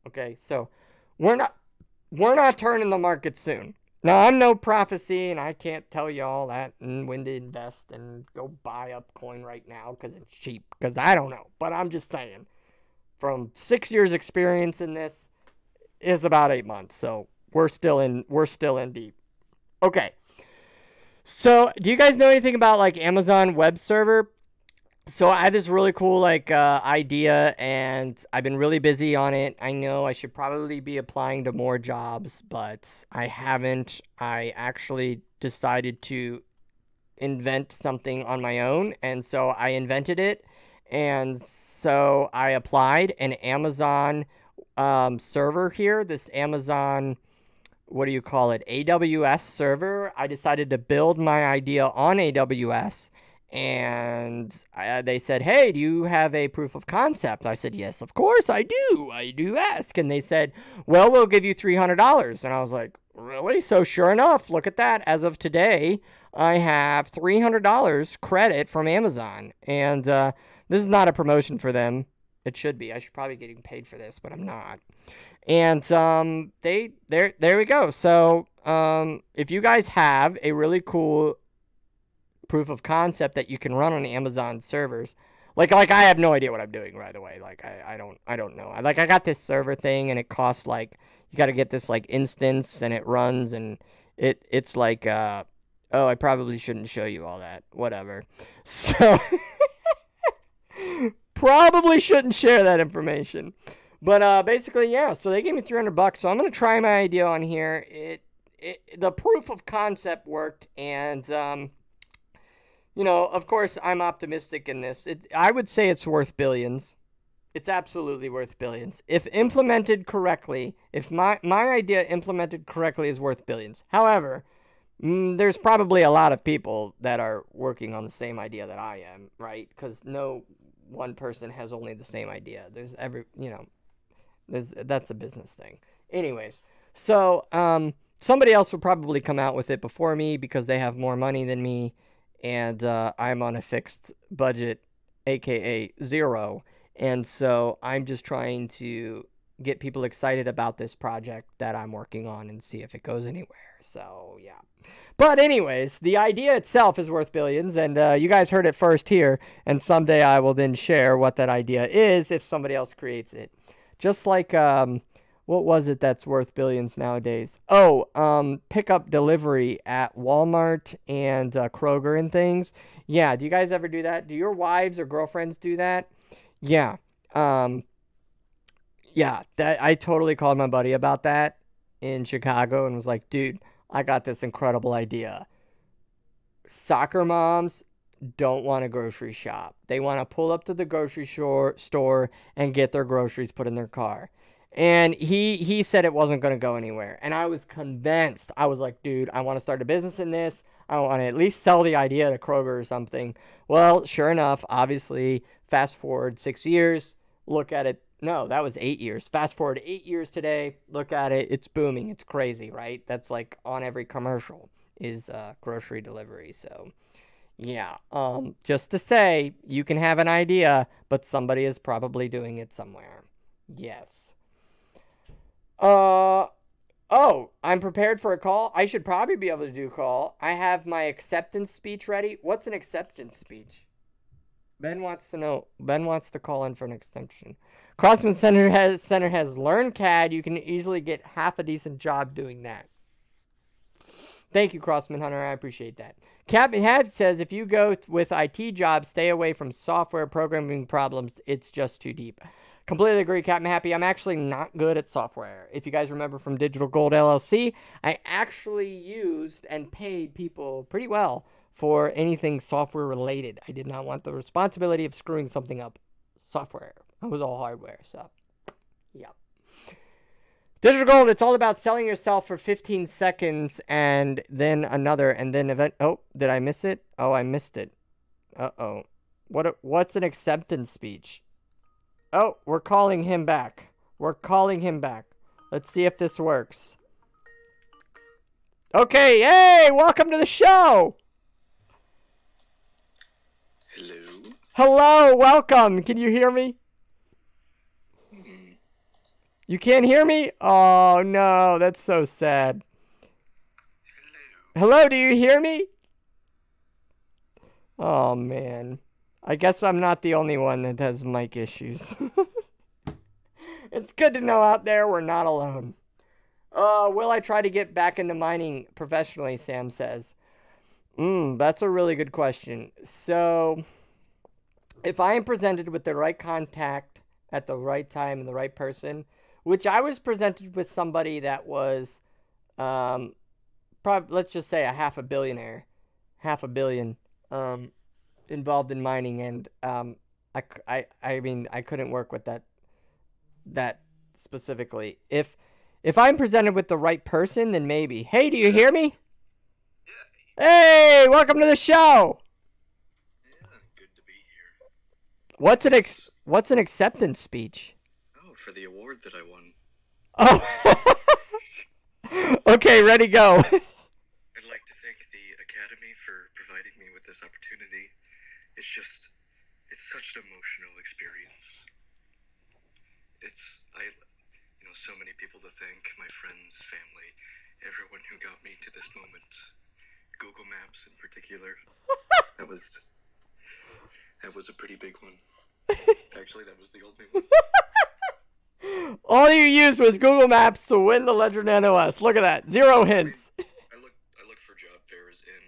Okay? So we're not turning the market soon. Now, I'm no prophecy, and I can't tell you all that and when to invest and go buy up coin right now because it's cheap, because I don't know. But I'm just saying, from 6 years experience in this, is about 8 months. So we're still in deep. Okay. So do you guys know anything about, like, Amazon web server? So I had this really cool, like, idea, and I've been really busy on it. I know I should probably be applying to more jobs, but I haven't. I actually decided to invent something on my own, and so I invented it, and so I applied. An Amazon server here, this Amazon what do you call it, AWS server. I decided to build my idea on AWS, and they said, hey, do you have a proof of concept? I said, yes, of course I do. I do ask. And they said, well, we'll give you $300. And I was like, really? So sure enough, look at that. As of today, I have $300 credit from Amazon. And this is not a promotion for them. It should be. I should probably be getting paid for this, but I'm not. And there we go. So if you guys have a really cool proof of concept that you can run on Amazon servers, like I have no idea what I'm doing, by the way. Like I don't know. I got this server thing, and it costs like, you got to get this like instance, and it runs, and it's like oh, I probably shouldn't show you all that. Whatever. So probably shouldn't share that information. But basically, yeah, so they gave me $300, so I'm going to try my idea on here. The proof of concept worked, and, you know, of course, I'm optimistic in this. I would say it's worth billions. It's absolutely worth billions. If implemented correctly, if my idea implemented correctly is worth billions. However, there's probably a lot of people that are working on the same idea that I am, right? Because no one person has only the same idea. There's that's a business thing. Anyways, so somebody else will probably come out with it before me because they have more money than me, and I'm on a fixed budget, aka zero, and so I'm just trying to get people excited about this project that I'm working on and see if it goes anywhere. So yeah. But anyways, the idea itself is worth billions, and you guys heard it first here, and someday I will then share what that idea is if somebody else creates it. Just like, what was it that's worth billions nowadays? Oh, pickup delivery at Walmart and Kroger and things. Yeah, do you guys ever do that? Do your wives or girlfriends do that? Yeah. Yeah, I totally called my buddy about that in Chicago and was like, dude, I got this incredible idea. Soccer moms don't want to grocery shop. They want to pull up to the grocery store and get their groceries put in their car. And he said it wasn't going to go anywhere. And I was convinced. I was like, dude, I want to start a business in this. I want to at least sell the idea to Kroger or something. Well, sure enough, obviously, fast forward 6 years, look at it. No, that was 8 years. Fast forward 8 years today, look at it. It's booming. It's crazy, right? That's like on every commercial is grocery delivery. So yeah, just to say, you can have an idea, but somebody is probably doing it somewhere. Yes. Oh, I'm prepared for a call. I should probably be able to do a call. I have my acceptance speech ready. What's an acceptance speech? Ben wants to know. Ben wants to call in for an extension. Crossman Center has LearnCAD. You can easily get half a decent job doing that. Thank you, Crossman Hunter. I appreciate that. Captain Had says, if you go with IT jobs, stay away from software programming problems. It's just too deep. Completely agree, Captain Happy. I'm actually not good at software. If you guys remember from Digital Gold LLC, I actually used and paid people pretty well for anything software related. I did not want the responsibility of screwing something up. Software. It was all hardware, so yeah. Digital Gold, it's all about selling yourself for 15 seconds and then another and then event. Oh, did I miss it? Oh, I missed it. Uh-oh. What's an acceptance speech? Oh, we're calling him back. We're calling him back. Let's see if this works. Okay, hey, welcome to the show. Hello. Hello, welcome. Can you hear me? You can't hear me? Oh, no, that's so sad. Hello, do you hear me? Oh, man. I guess I'm not the only one that has mic issues. It's good to know out there we're not alone. Will I try to get back into mining professionally, Sam says. That's a really good question. So, if I am presented with the right contact at the right time and the right person, which I was presented with somebody that was, probably, let's just say a half a billion, involved in mining, and I mean, I couldn't work with that specifically. If If I'm presented with the right person, then maybe. Hey, do you hear me? Hey, welcome to the show. Yeah, good to be here. What's an acceptance speech? Oh, for the award that I won. Oh. Okay, ready, go. I'd like to thank the Academy for providing me with this opportunity. It's such an emotional experience. So many people to thank, my friends, family, everyone who got me to this moment. Google Maps in particular. That was a pretty big one. Actually, that was the only one. All you used was Google Maps to win the Ledger Nano S. Look at that. 0 hints. I looked for job fairs in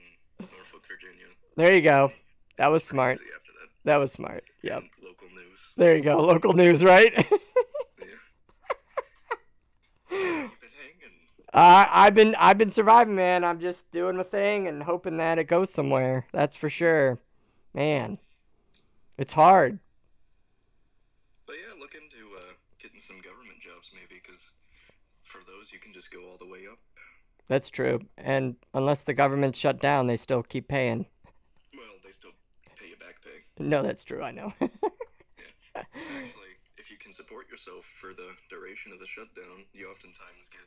Norfolk, Virginia. There you go. That was smart. After that. That was smart. Yep. And local news. There you go. Local news, right? I've been surviving, man. I'm just doing my thing and hoping that it goes somewhere. That's for sure. Man, it's hard. But yeah, look into getting some government jobs maybe, because for those you can just go all the way up. That's true. And unless the government's shut down, they still keep paying. Well, they still pay you back pay. No, that's true. I know. Yeah. Actually, if you can support yourself for the duration of the shutdown, you oftentimes get...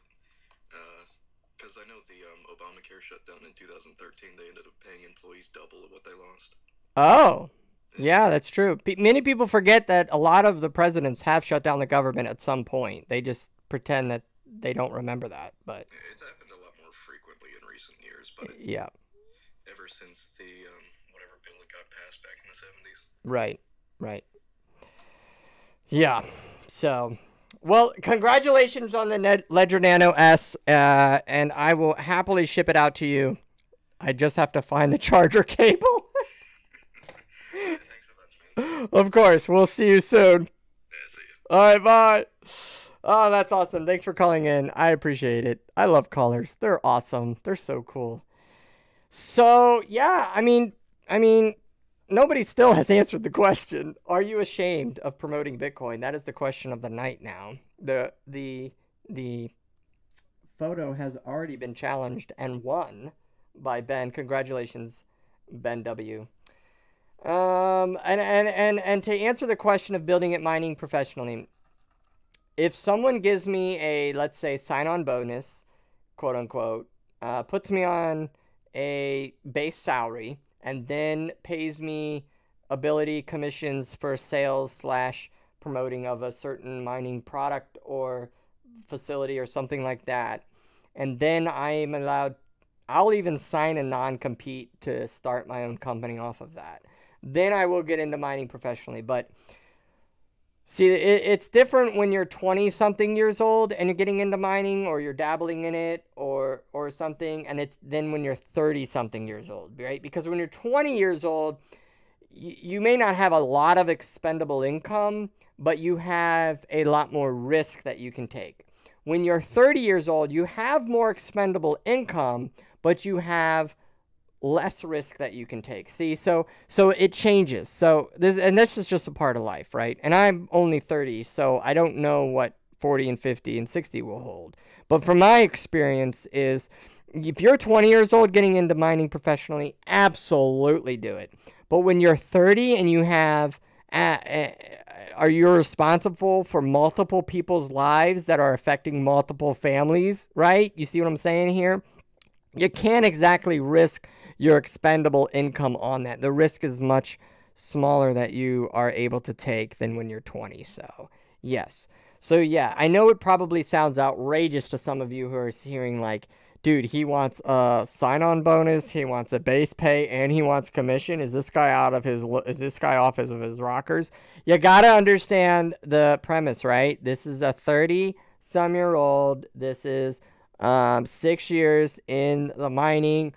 Because I know the Obamacare shutdown in 2013, they ended up paying employees double of what they lost. Oh, yeah, that's true. Many people forget that a lot of the presidents have shut down the government at some point. They just pretend that they don't remember that. But it's happened a lot more frequently in recent years. But yeah, ever since the whatever bill that got passed back in the 70s. Right. Yeah. So. Well, congratulations on the Ledger Nano S, and I will happily ship it out to you. I just have to find the charger cable. Thanks so much, man. Of course. We'll see you soon. Yeah, see you. All right, bye. Oh, that's awesome. Thanks for calling in. I appreciate it. I love callers. They're awesome. They're so cool. So, yeah, I mean, nobody still has answered the question. Are you ashamed of promoting Bitcoin? That is the question of the night now. The photo has already been challenged and won by Ben. Congratulations, Ben W. And to answer the question of building it mining professionally, if someone gives me a, let's say, sign-on bonus, quote unquote, puts me on a base salary, and then pays me ability commissions for sales / promoting of a certain mining product or facility or something like that. And then I'm allowed, I'll even sign a non-compete to start my own company off of that. Then I will get into mining professionally. But see, it's different when you're 20-something years old and you're getting into mining, or you're dabbling in it or something, and it's then when you're 30-something years old, right? Because when you're 20 years old, you may not have a lot of expendable income, but you have a lot more risk that you can take. When you're 30 years old, you have more expendable income, but you have less risk that you can take. See, so it changes. So this is just a part of life, right? And I'm only 30, so I don't know what 40 and 50 and 60 will hold. But from my experience is, if you're 20 years old getting into mining professionally, absolutely do it. But when you're 30 and you have, are you responsible for multiple people's lives that are affecting multiple families, right? You see what I'm saying here? You can't exactly risk your expendable income on that. The risk is much smaller that you are able to take than when you're 20. So, yes. So, yeah, I know it probably sounds outrageous to some of you who are hearing like, dude, he wants a sign-on bonus, he wants a base pay, and he wants commission. Is this guy off of his rockers? You got to understand the premise, right? This is a 30-some-year-old. This is 6 years in the mining,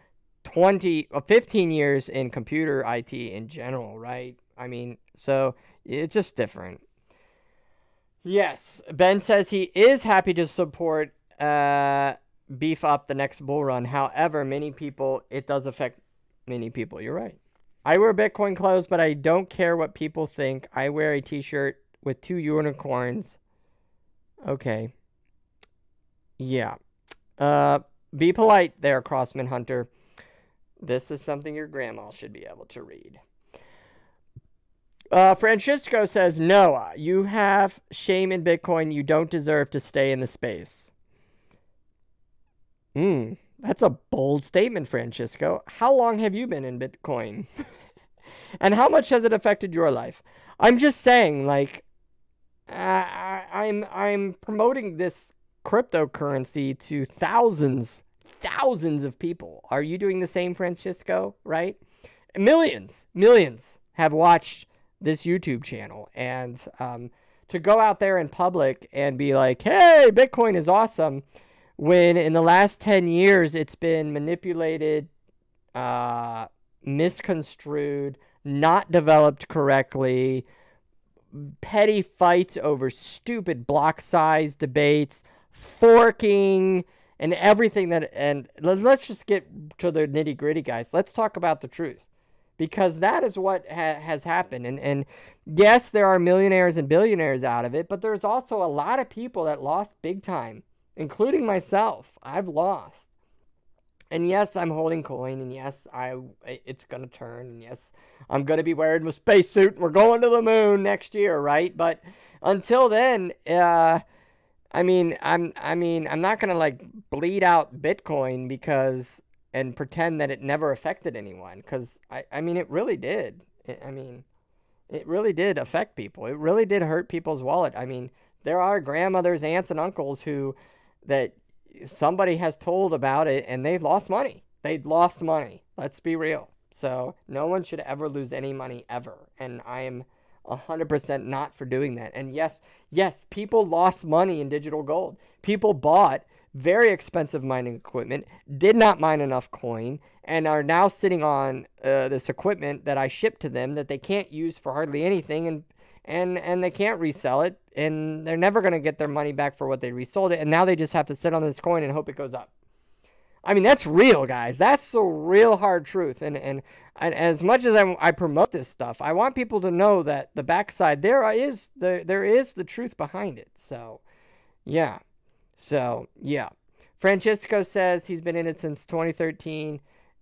15 years in computer IT in general, right? I mean, so it's just different. Yes, Ben says he is happy to support beef up the next bull run. However, it does affect many people. You're right. I wear Bitcoin clothes, but I don't care what people think. I wear a t-shirt with 2 unicorns. Okay. Yeah. Be polite there, Crossman Hunter. This is something your grandma should be able to read. Francisco says, Noah, you have shame in Bitcoin. You don't deserve to stay in the space. That's a bold statement, Francisco. How long have you been in Bitcoin? And how much has it affected your life? I'm just saying, like, I'm promoting this cryptocurrency to thousands of people. Are you doing the same, Francisco? Right? Millions have watched this YouTube channel, and to go out there in public and be like, hey, Bitcoin is awesome, when in the last 10 years it's been manipulated, misconstrued, not developed correctly, petty fights over stupid block size debates, forking, and everything that, and let's just get to the nitty gritty, guys. Let's talk about the truth, because that is what has happened. And yes, there are millionaires and billionaires out of it, but there's also a lot of people that lost big time, including myself. I've lost. And yes, I'm holding coin, and yes, it's going to turn, and yes, I'm going to be wearing my spacesuit, and we're going to the moon next year, right? But until then, I'm not going to, like, bleed out Bitcoin and pretend that it never affected anyone, because, it really did. It really did affect people. It really did hurt people's wallet. There are grandmothers, aunts, and uncles that somebody has told about it, and they've lost money. They'd lost money. Let's be real. So no one should ever lose any money ever. And I am 100% not for doing that. And yes, people lost money in digital gold. People bought very expensive mining equipment, did not mine enough coin, and are now sitting on this equipment that I shipped to them that they can't use for hardly anything, and they can't resell it, and they're never going to get their money back for what they resold it, and now they just have to sit on this coin and hope it goes up. That's real, guys. That's the real hard truth. And as much as I promote this stuff, I want people to know that the backside, there is the truth behind it. So, yeah. Francisco says he's been in it since 2013,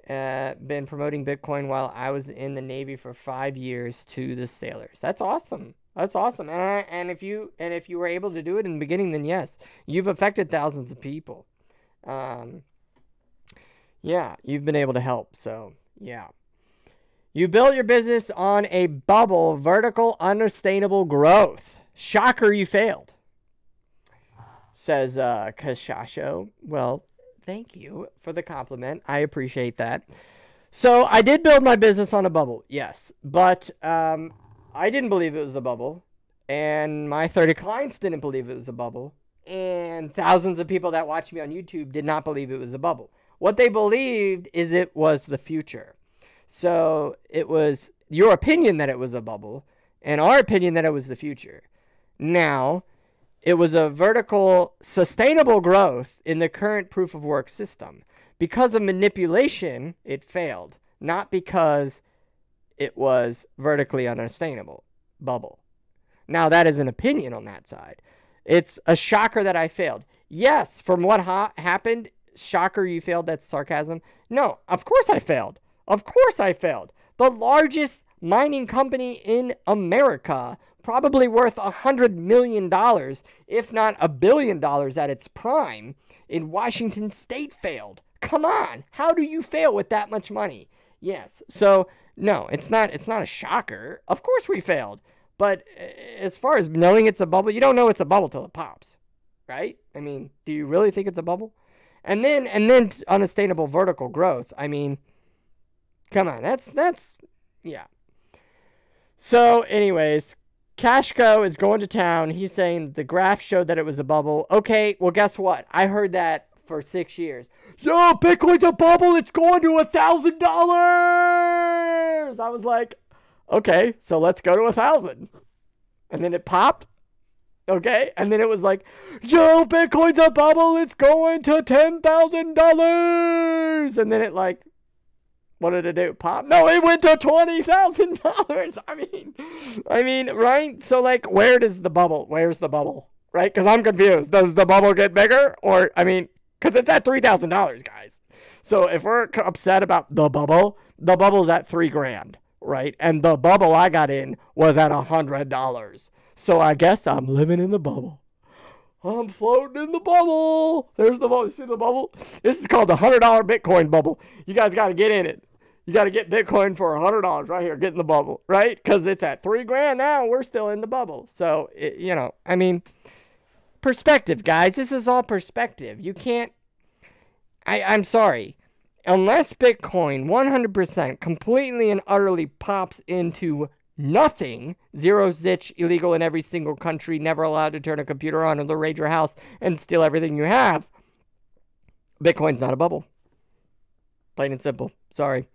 been promoting Bitcoin while I was in the Navy for 5 years to the sailors. That's awesome. And if you were able to do it in the beginning, then yes, you've affected thousands of people. You've been able to help. So, yeah. You built your business on a bubble, vertical, unsustainable growth. Shocker, you failed, says Kashasho. Well, thank you for the compliment. I appreciate that. So, I did build my business on a bubble, yes. But I didn't believe it was a bubble. And my 30 clients didn't believe it was a bubble. And thousands of people that watch me on YouTube did not believe it was a bubble. What they believed is it was the future. So it was your opinion that it was a bubble, and our opinion that it was the future. Now, it was a vertical, sustainable growth in the current proof of work system. Because of manipulation, it failed. Not because it was vertically unsustainable bubble. Now, that is an opinion on that side. It's a shocker that I failed. Yes, from what happened, shocker you failed, that's sarcasm. No, of course I failed. The largest mining company in America, probably worth $100 million, if not $1 billion at its prime, in Washington State failed. Come on, how do you fail with that much money? Yes, so no, it's not a shocker. Of course we failed. But as far as knowing it's a bubble, you don't know it's a bubble till it pops, right? Do you really think it's a bubble? And then unsustainable vertical growth. Come on, that's yeah. So, anyways, Cashco is going to town. He's saying the graph showed that it was a bubble. Okay, well, guess what? I heard that for 6 years. Yo, Bitcoin's a bubble. It's going to $1,000. I was like, okay, so let's go to 1,000. And then it popped. Okay, and then it was like, yo, Bitcoin's a bubble. It's going to $10,000. And then it what did it do? Pop? No, it went to $20,000. I mean, right? So where's the bubble? right? Because I'm confused. Does the bubble get bigger? Or, I mean, because it's at $3,000, guys. So if we're upset about the bubble's at $3,000, right? And the bubble I got in was at $100. So I guess I'm living in the bubble. I'm floating in the bubble. There's the bubble. You see the bubble? This is called the $100 Bitcoin bubble. You guys got to get in it. You got to get Bitcoin for $100 right here. Get in the bubble, right? Because it's at $3,000 now. We're still in the bubble. So, you know, I mean, perspective, guys. This is all perspective. You can't. I'm sorry. Unless Bitcoin 100% completely and utterly pops into nothing, zero zitch, illegal in every single country, never allowed to turn a computer on or raid your house and steal everything you have, Bitcoin's not a bubble. Plain and simple. Sorry.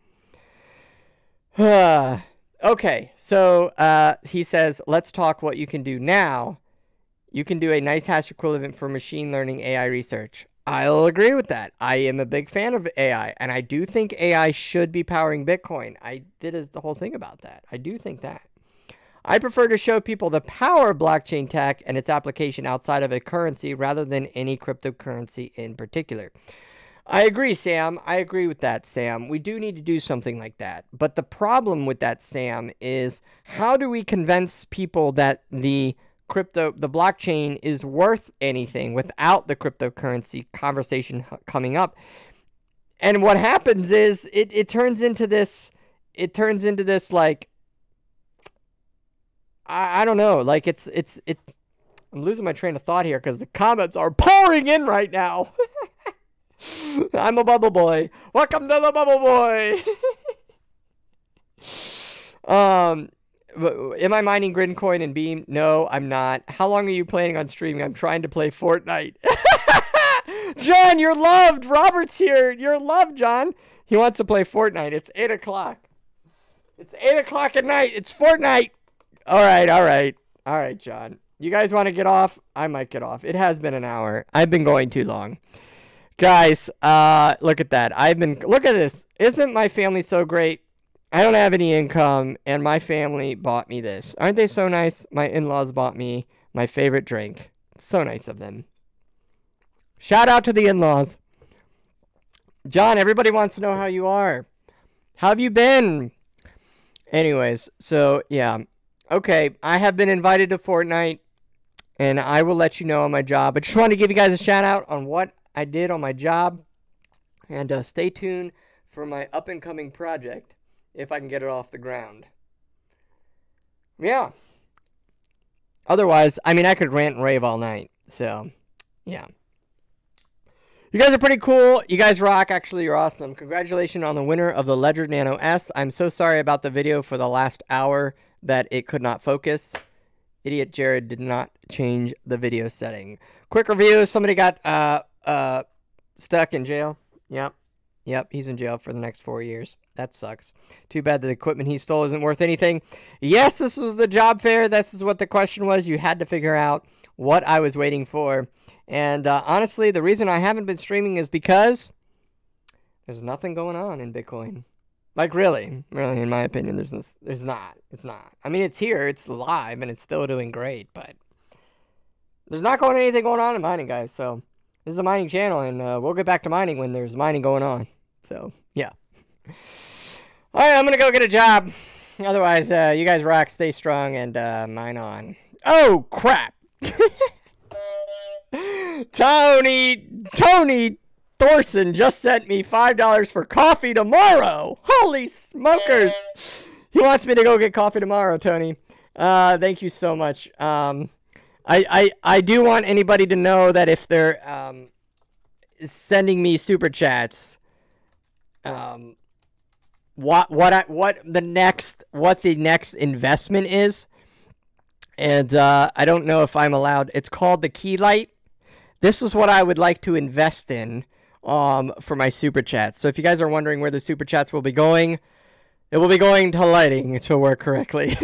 Okay, so he says, let's talk what you can do now. You can do a nice hash equivalent for machine learning AI research. I'll agree with that. I am a big fan of AI, and I do think AI should be powering Bitcoin. I did the whole thing about that. I do think that. I prefer to show people the power of blockchain tech and its application outside of a currency rather than any cryptocurrency in particular. I agree, Sam. I agree with that, Sam. We do need to do something like that. But the problem with that, Sam, is how do we convince people that the blockchain is worth anything without the cryptocurrency conversation coming up? And what happens is it turns into this like, I don't know, like it's I'm losing my train of thought here because the comments are pouring in right now. I'm a bubble boy. Welcome to the bubble boy. Am I mining Gridcoin and Beam? No, I'm not. How long are you planning on streaming? I'm trying to play Fortnite. John, you're loved. Robert's here. You're loved, John. He wants to play Fortnite. It's 8 o'clock. It's 8 o'clock at night. It's Fortnite. All right, John. You guys want to get off? I might get off. It has been an hour. I've been going too long. Guys, look at that. Look at this. Isn't my family so great? I don't have any income, and my family bought me this. Aren't they so nice? My in-laws bought me my favorite drink. It's so nice of them. Shout out to the in-laws. John, everybody wants to know how you are. How have you been? Anyways, so, yeah. Okay, I have been invited to Fortnite, and I will let you know on my job. I just wanted to give you guys a shout-out on what I did on my job. And stay tuned for my up-and-coming project, if I can get it off the ground. Yeah. Otherwise, I mean, I could rant and rave all night. So, yeah. You guys are pretty cool. You guys rock. Actually, you're awesome. Congratulations on the winner of the Ledger Nano S. I'm so sorry about the video for the last hour that it could not focus. Idiot Jared did not change the video setting. Quick review. Somebody got stuck in jail. Yep, he's in jail for the next 4 years. That sucks. Too bad the equipment he stole isn't worth anything. Yes, this was the job fair. This is what the question was. You had to figure out what I was waiting for. And honestly, the reason I haven't been streaming is because there's nothing going on in Bitcoin. Like, really, in my opinion, there's not. It's not. I mean, it's here. It's live, and it's still doing great. But there's not anything going on in mining, guys. So this is a mining channel, and we'll get back to mining when there's mining going on. So, yeah. All right, I'm going to go get a job. Otherwise, you guys rock, stay strong, and mine on. Oh, crap. Tony Thorson just sent me $5 for coffee tomorrow. Holy smokers. He wants me to go get coffee tomorrow, Tony. Thank you so much. I do want anybody to know that if they're sending me super chats, what the next investment is, and I don't know if I'm allowed. It's called the Keylight. This is what I would like to invest in for my super chats. So if you guys are wondering where the super chats will be going, it will be going to lighting to work correctly.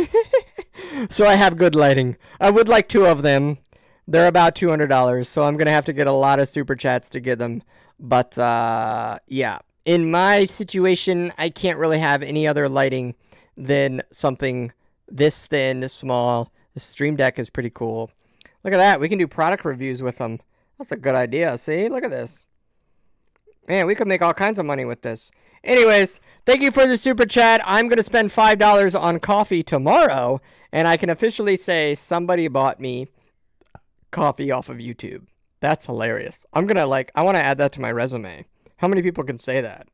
So I have good lighting. I would like 2 of them. They're about $200, so I'm going to have to get a lot of super chats to get them. But, yeah. In my situation, I can't really have any other lighting than something this thin, this small. The Stream Deck is pretty cool. Look Look at that. We can do product reviews with them. That's a good idea. See? Look at this. Man, we could make all kinds of money with this. Anyways, thank you for the super chat. I'm going to spend $5 on coffee tomorrow, and I can officially say somebody bought me coffee off of YouTube. That's hilarious. I want to add that to my resume. How many people can say that?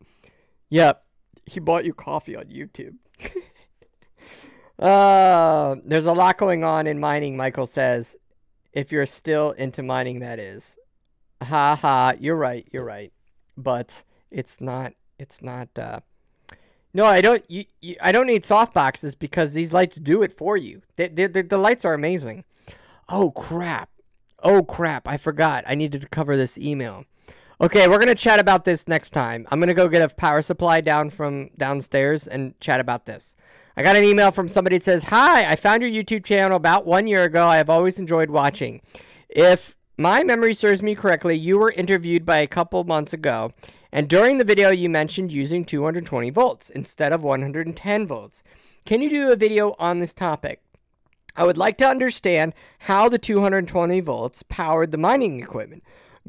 Yep, he bought you coffee on YouTube. There's a lot going on in mining, Michael says. If you're still into mining, that is. Ha ha, you're right. But it's not, no, I don't need softboxes because these lights do it for you. The lights are amazing. Oh, crap. I forgot. I needed to cover this email. Okay, we're going to chat about this next time. I'm going to go get a power supply down from downstairs and chat about this. I got an email from somebody that says, "Hi, I found your YouTube channel about 1 year ago. I have always enjoyed watching. If my memory serves me correctly, you were interviewed by a couple months ago, and during the video you mentioned using 220 volts instead of 110 volts. Can you do a video on this topic? I would like to understand how the 220 volts powered the mining equipment.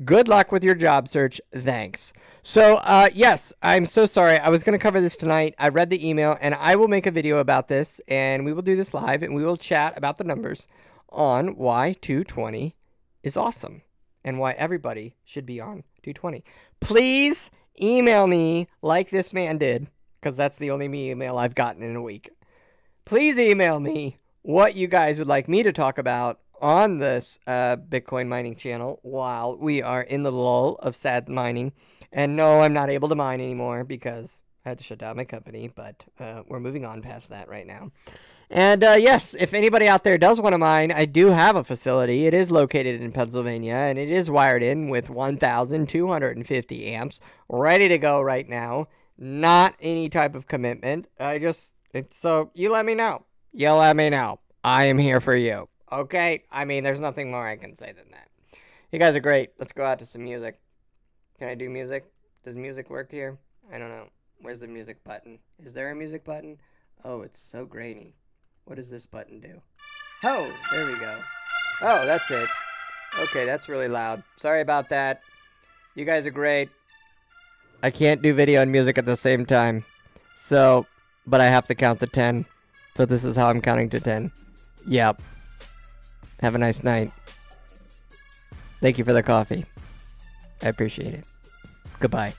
Good luck with your job search. Thanks." So, yes, I'm so sorry. I was going to cover this tonight. I read the email, and I will make a video about this, and we will do this live, and we will chat about the numbers on why 220 is awesome and why everybody should be on 220. Please email me like this man did, because that's the only email I've gotten in a week. Please email me what you guys would like me to talk about on this Bitcoin mining channel while we are in the lull of sad mining. And no, I'm not able to mine anymore because I had to shut down my company, but we're moving on past that right now. And yes, if anybody out there does want to mine, I do have a facility. It is located in Pennsylvania, and it is wired in with 1,250 amps, ready to go right now. Not any type of commitment. So you let me know. You let me know. I am here for you. Okay? I mean, there's nothing more I can say than that. You guys are great. Let's go out to some music. Can I do music? Does music work here? I don't know. Where's the music button? Is there a music button? Oh, it's so grainy. What does this button do? Oh, there we go. Oh, that's it. Okay, that's really loud. Sorry about that. You guys are great. I can't do video and music at the same time. So, but I have to count to 10. So this is how I'm counting to 10. Yep. Have a nice night. Thank you for the coffee. I appreciate it. Goodbye.